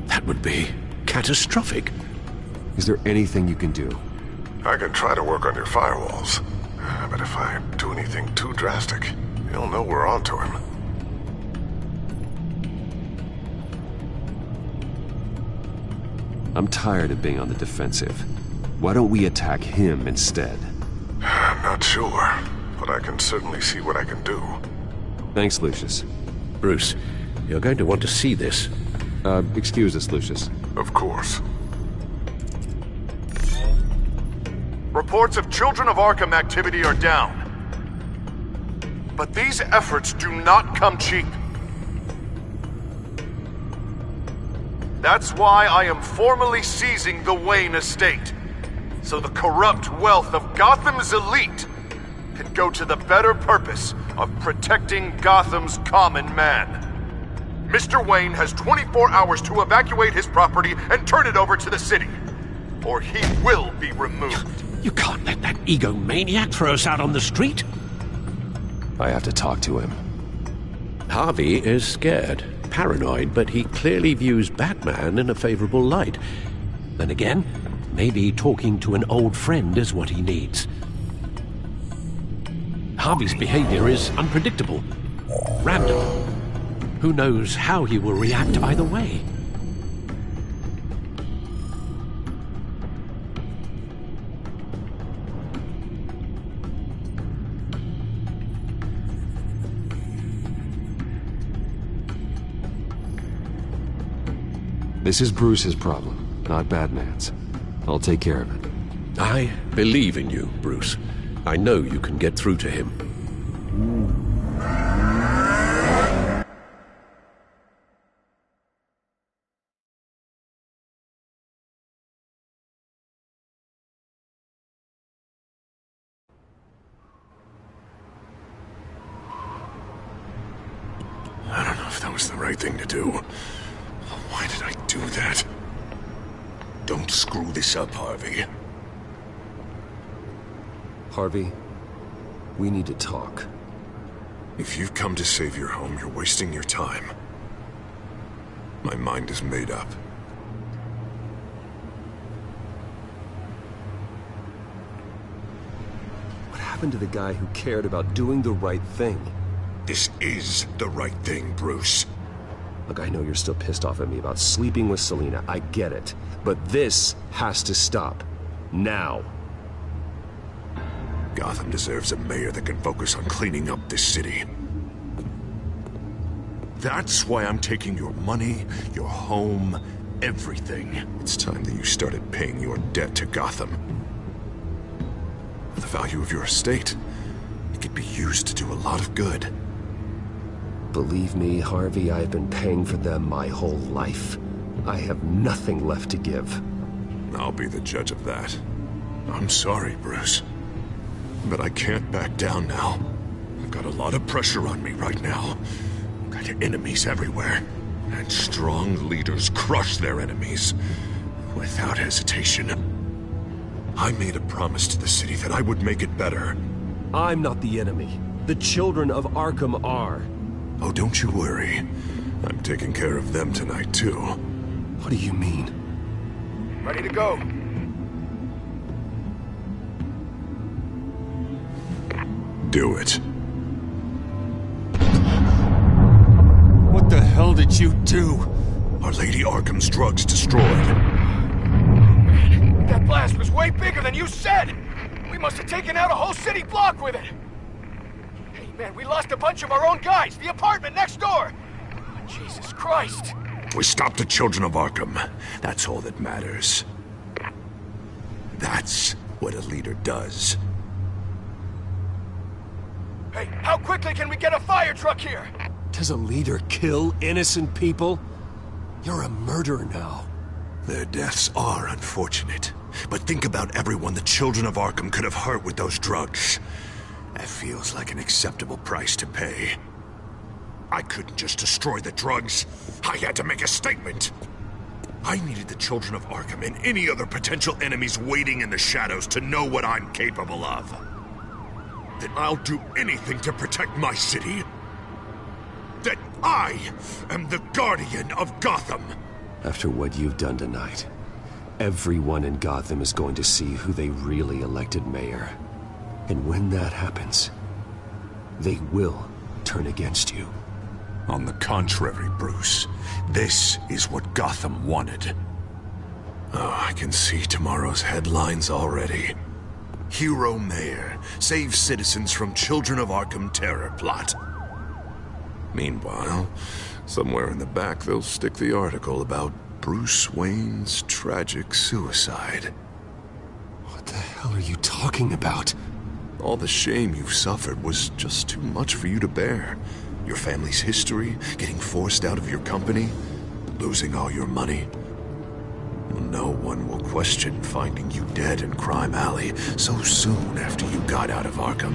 that would be catastrophic. Is there anything you can do? I can try to work on your firewalls, but if I do anything too drastic, he'll know we're onto him. I'm tired of being on the defensive. Why don't we attack him instead? I'm not sure, but I can certainly see what I can do. Thanks, Lucius. Bruce, you're going to want to see this. Excuse us, Lucius. Of course. Reports of Children of Arkham activity are down. But these efforts do not come cheap. That's why I am formally seizing the Wayne estate, so the corrupt wealth of Gotham's elite can go to the better purpose of protecting Gotham's common man. Mr. Wayne has 24 hours to evacuate his property and turn it over to the city, or he will be removed. You can't let that egomaniac throw us out on the street. I have to talk to him. Harvey is scared, paranoid, but he clearly views Batman in a favorable light. Then again, maybe talking to an old friend is what he needs. Harvey's behavior is unpredictable, random. Who knows how he will react either way? This is Bruce's problem, not Batman's. I'll take care of it. I believe in you, Bruce. I know you can get through to him. I don't know if that was the right thing to do. Why did I do that? Don't screw this up, Harvey. Harvey, we need to talk. If you've come to save your home, you're wasting your time. My mind is made up. What happened to the guy who cared about doing the right thing? This is the right thing, Bruce. Look, I know you're still pissed off at me about sleeping with Selina. I get it. But this has to stop. Now. Gotham deserves a mayor that can focus on cleaning up this city. That's why I'm taking your money, your home, everything. It's time that you started paying your debt to Gotham. For the value of your estate, it could be used to do a lot of good. Believe me, Harvey, I've been paying for them my whole life. I have nothing left to give. I'll be the judge of that. I'm sorry, Bruce. But I can't back down now. I've got a lot of pressure on me right now. I've got enemies everywhere. And strong leaders crush their enemies. Without hesitation. I made a promise to the city that I would make it better. I'm not the enemy. The children of Arkham are. Oh, don't you worry. I'm taking care of them tonight, too. What do you mean? Ready to go. Do it. What the hell did you do? Our Lady Arkham's drugs destroyed. Man, that blast was way bigger than you said! We must have taken out a whole city block with it! Hey, man, we lost a bunch of our own guys! The apartment next door! Oh, Jesus Christ! We stopped the children of Arkham. That's all that matters. That's what a leader does. Hey, how quickly can we get a fire truck here? Does a leader kill innocent people? You're a murderer now. Their deaths are unfortunate. But think about everyone the children of Arkham could have hurt with those drugs. That feels like an acceptable price to pay. I couldn't just destroy the drugs. I had to make a statement. I needed the children of Arkham and any other potential enemies waiting in the shadows to know what I'm capable of. That I'll do anything to protect my city. That I am the Guardian of Gotham. After what you've done tonight, everyone in Gotham is going to see who they really elected mayor. And when that happens, they will turn against you. On the contrary, Bruce, this is what Gotham wanted. Oh, I can see tomorrow's headlines already. Hero Mayor saves citizens from Children of Arkham terror plot. Meanwhile, somewhere in the back they'll stick the article about Bruce Wayne's tragic suicide. What the hell are you talking about? All the shame you've suffered was just too much for you to bear. Your family's history, getting forced out of your company, losing all your money. No one will question finding you dead in Crime Alley so soon after you got out of Arkham.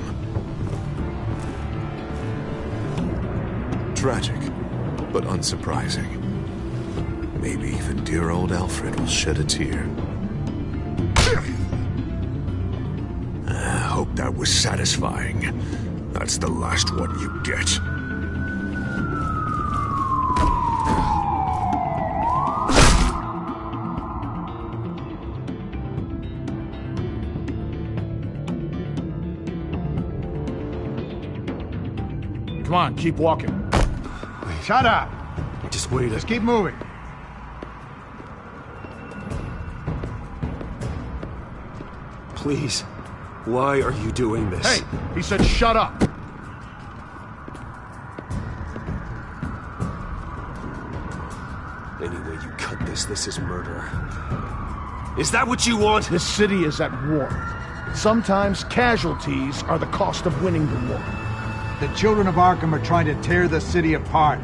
Tragic, but unsurprising. Maybe even dear old Alfred will shed a tear. I hope that was satisfying. That's the last one you get. Come on, keep walking. Wait. Shut up! Just wait. Just keep moving. Please. Why are you doing this? Hey, he said shut up. Any way you cut this is murder. Is that what you want? This city is at war. Sometimes casualties are the cost of winning the war. The children of Arkham are trying to tear the city apart.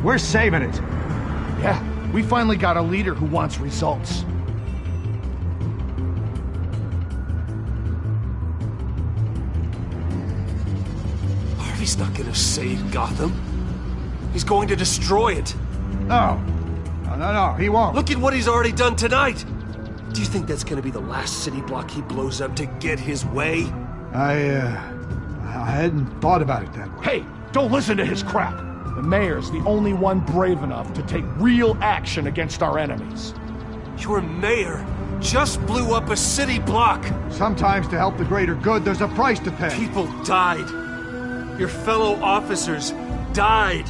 We're saving it. Yeah, we finally got a leader who wants results. Harvey's not gonna save Gotham. He's going to destroy it. No, he won't. Look at what he's already done tonight. Do you think that's gonna be the last city block he blows up to get his way? I hadn't thought about it that way. Hey, don't listen to his crap. The mayor's the only one brave enough to take real action against our enemies. Your mayor just blew up a city block. Sometimes to help the greater good, there's a price to pay. People died. Your fellow officers died.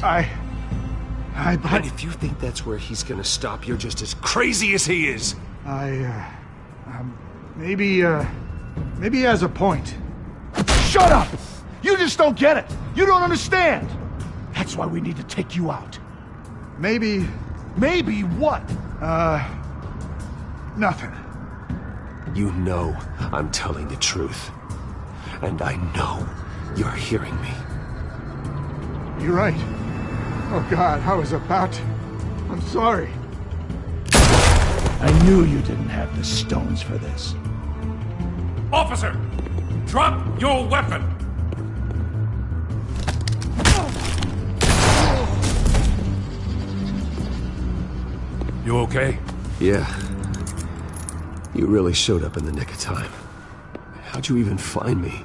But if you think that's where he's gonna stop, you're just as crazy as he is. Maybe he has a point. Shut up! You just don't get it. You don't understand. That's why we need to take you out. Maybe... Maybe what? Nothing. You know I'm telling the truth. And I know you're hearing me. You're right. Oh God, I was about to... I'm sorry. I knew you didn't have the stones for this. Officer! Drop your weapon! You okay? Yeah. You really showed up in the nick of time. How'd you even find me?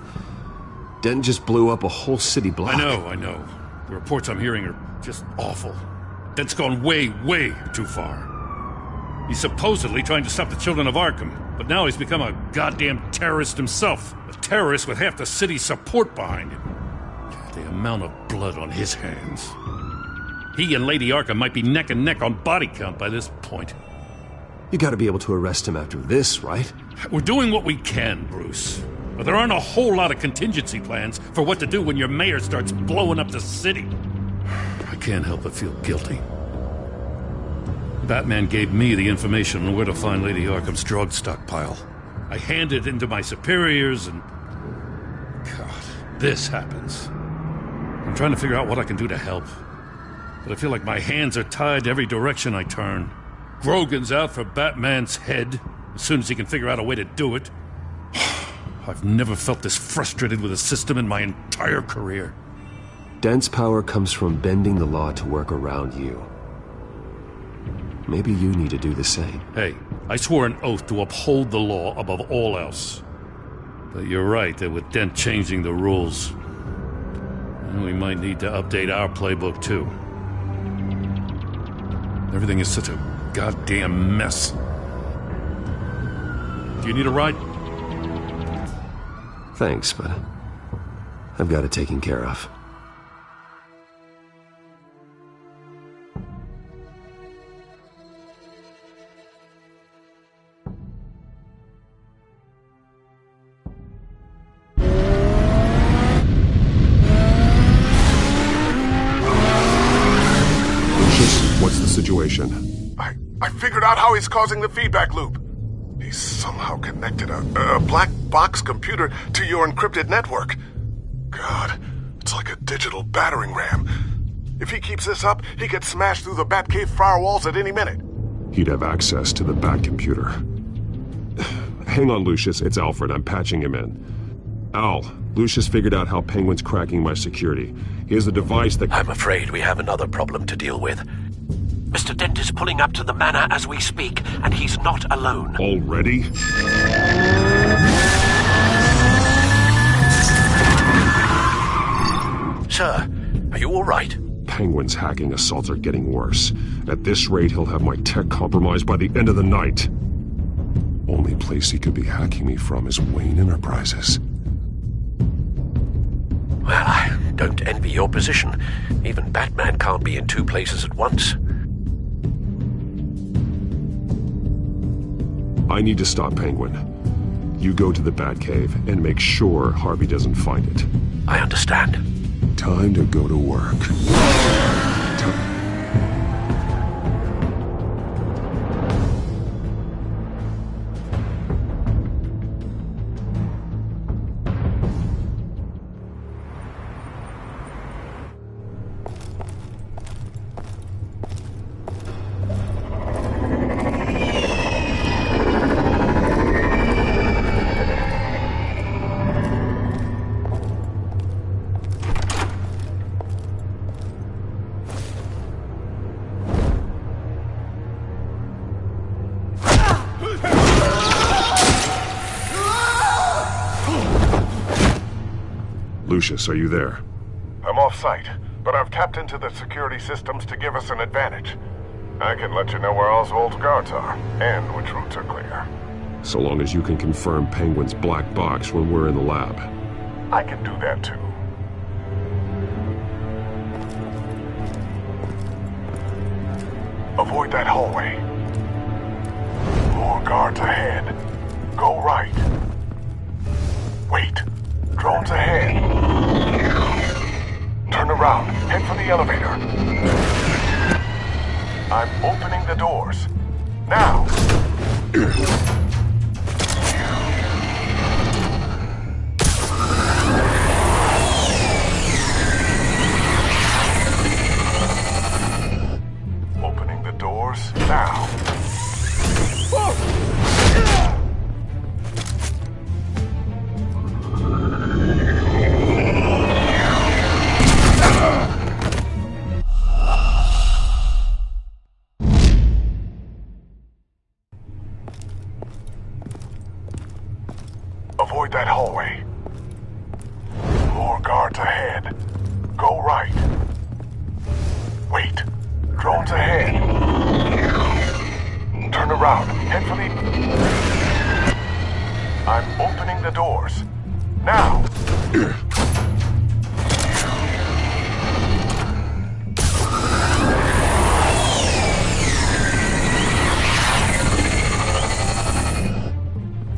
Dent just blew up a whole city block. I know. The reports I'm hearing are just awful. Dent's gone way, way too far. He's supposedly trying to stop the children of Arkham, but now he's become a goddamn terrorist himself. A terrorist with half the city's support behind him. The amount of blood on his hands. He and Lady Arkham might be neck and neck on body count by this point. You gotta be able to arrest him after this, right? We're doing what we can, Bruce. But there aren't a whole lot of contingency plans for what to do when your mayor starts blowing up the city. I can't help but feel guilty. Batman gave me the information on where to find Lady Arkham's drug stockpile. I handed it into my superiors and... God, this happens. I'm trying to figure out what I can do to help. But I feel like my hands are tied every direction I turn. Grogan's out for Batman's head as soon as he can figure out a way to do it. I've never felt this frustrated with a system in my entire career. Dent's power comes from bending the law to work around you. Maybe you need to do the same. Hey, I swore an oath to uphold the law above all else. But you're right that with Dent changing the rules, we might need to update our playbook too. Everything is such a goddamn mess. Do you need a ride? Thanks, but I've got it taken care of. What's the situation? I figured out how he's causing the feedback loop. He's somehow connected a black box computer to your encrypted network. God, it's like a digital battering ram. If he keeps this up, he could smash through the Batcave firewalls at any minute. He'd have access to the Bat computer. Hang on, Lucius. It's Alfred. I'm patching him in. Al, Lucius figured out how Penguin's cracking my security. He has a device that... I'm afraid we have another problem to deal with. Mr. Dent is pulling up to the manor as we speak, and he's not alone. Already? Sir, are you all right? Penguin's hacking assaults are getting worse. At this rate, he'll have my tech compromised by the end of the night. Only place he could be hacking me from is Wayne Enterprises. Well, don't envy your position. Even Batman can't be in two places at once. I need to stop Penguin. You go to the Batcave and make sure Harvey doesn't find it. I understand. Time to go to work. Lucius, are you there? I'm off-site, but I've tapped into the security systems to give us an advantage. I can let you know where Oswald's guards are, and which routes are clear. So long as you can confirm Penguin's black box when we're in the lab. I can do that too. Avoid that hallway. More guards ahead. Go right. Wait. Drones ahead. Turn around. Head for the elevator. I'm opening the doors. Now! Opening the doors now. Avoid that hallway. More guards ahead. Go right. Wait. Drones ahead. Turn around. Head for the... I'm opening the doors. Now!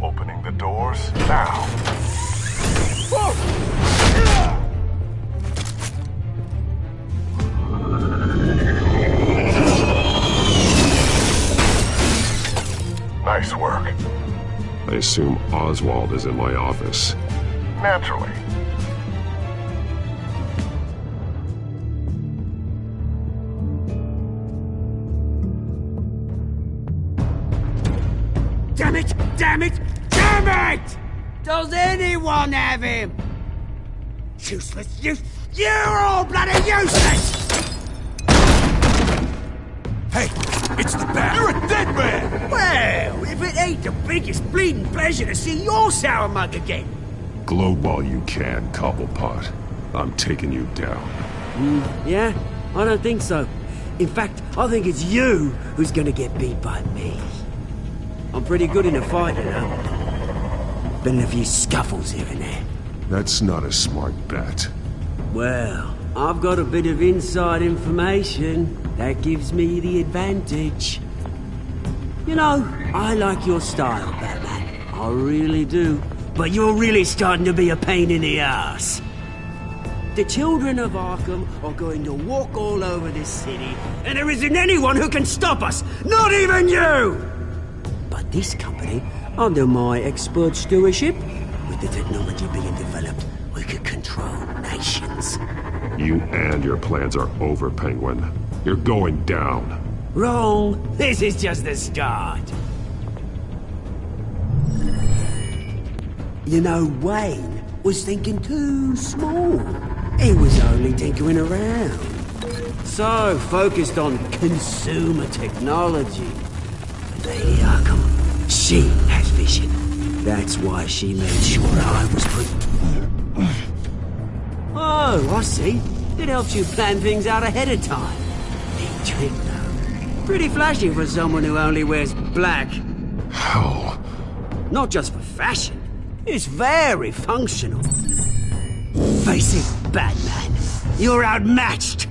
Opening the doors now. Nice work. I assume Oswald is in my office. Naturally. Damn it! Damn it! Damn it! Does anyone have him? Useless, you're all bloody useless! Hey, it's the Bat. You're a dead man! Well, if it ain't the biggest bleeding pleasure to see your sour mug again. Gloat while you can, Cobblepot. I'm taking you down. Yeah? I don't think so. In fact, I think it's you who's gonna get beat by me. I'm pretty good in a fight, you know. Been in a few scuffles here and there. That's not a smart bet. Well, I've got a bit of inside information that gives me the advantage. You know, I like your style, Batman. I really do. But you're really starting to be a pain in the ass. The children of Arkham are going to walk all over this city, and there isn't anyone who can stop us, not even you! But this company, under my expert stewardship, with the technology being developed, we could control nations. You and your plans are over, Penguin. You're going down. Wrong. This is just the start. You know, Wayne was thinking too small. He was only tinkering around. So focused on consumer technology. But Lady Arkham, she has vision. That's why she made sure I was put... Oh, I see. It helps you plan things out ahead of time. Neat trick, though. Pretty flashy for someone who only wears black. How? Not just for fashion. It's very functional. Face it, Batman. You're outmatched.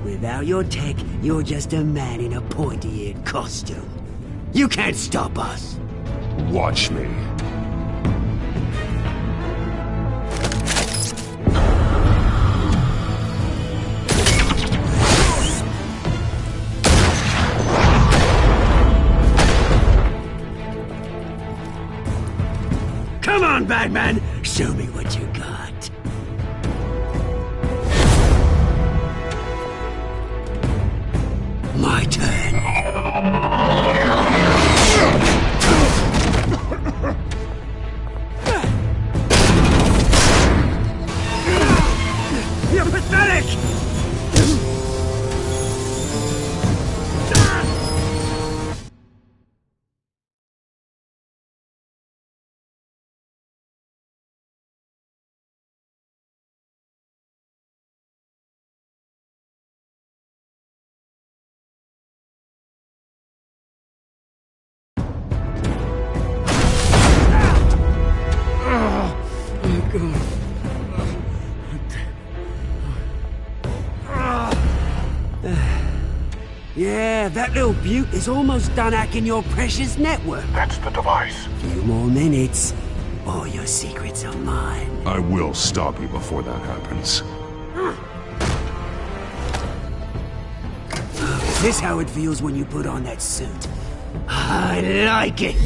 Without your tech, you're just a man in a pointy-eared costume. You can't stop us. Watch me. Come on, Batman! Show me what you got. My turn. You're pathetic! Yeah, that little beaut is almost done hacking your precious network. That's the device. Few more minutes. All your secrets are mine. I will stop you before that happens. Is this how it feels when you put on that suit? I like it.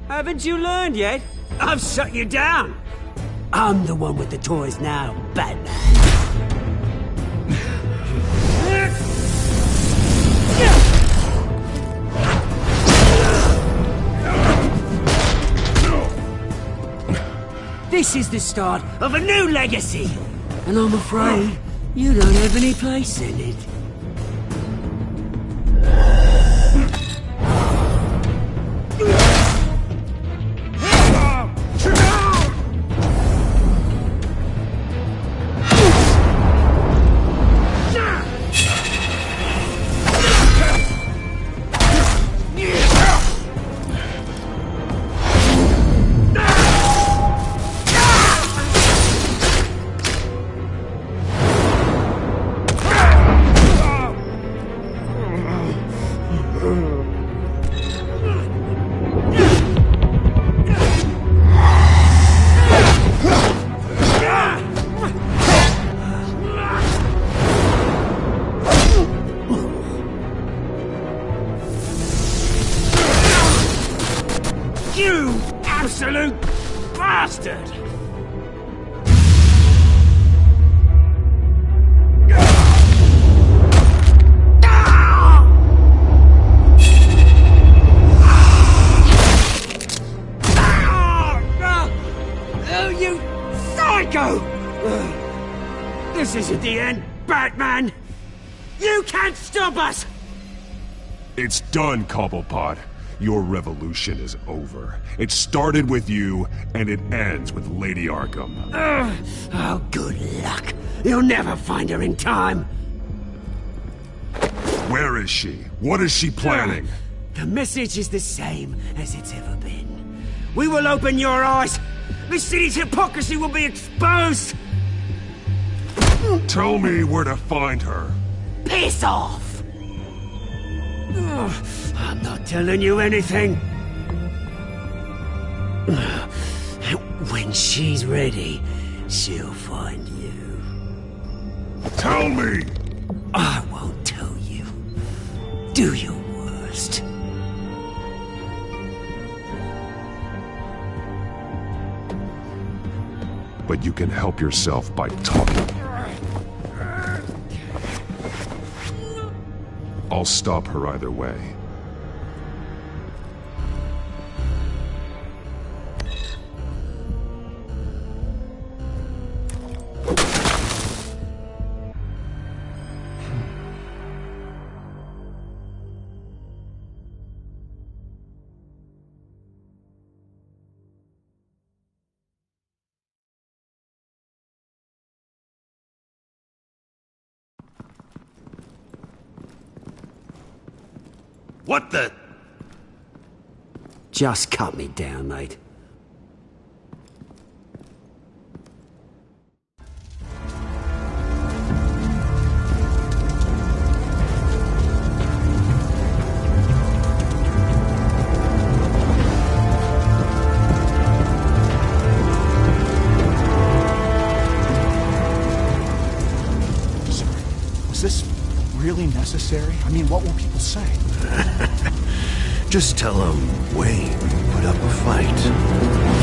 Haven't you learned yet? I've shut you down. I'm the one with the toys now, Batman. This is the start of a new legacy, and I'm afraid you don't have any place in it. You absolute bastard! Oh, you psycho! This isn't the end, Batman! You can't stop us! It's done, Cobblepot. Your revolution is over. It started with you, and it ends with Lady Arkham. Oh, good luck. You'll never find her in time. Where is she? What is she planning? The message is the same as it's ever been. We will open your eyes. The city's hypocrisy will be exposed. Tell me where to find her. Piss off! I'm not telling you anything. When she's ready, she'll find you. Tell me! I won't tell you. Do your worst. But you can help yourself by talking. I'll stop her either way. What the... Just cut me down, mate. Was this really necessary? I mean, what will people say? Just tell them Wayne put up a fight.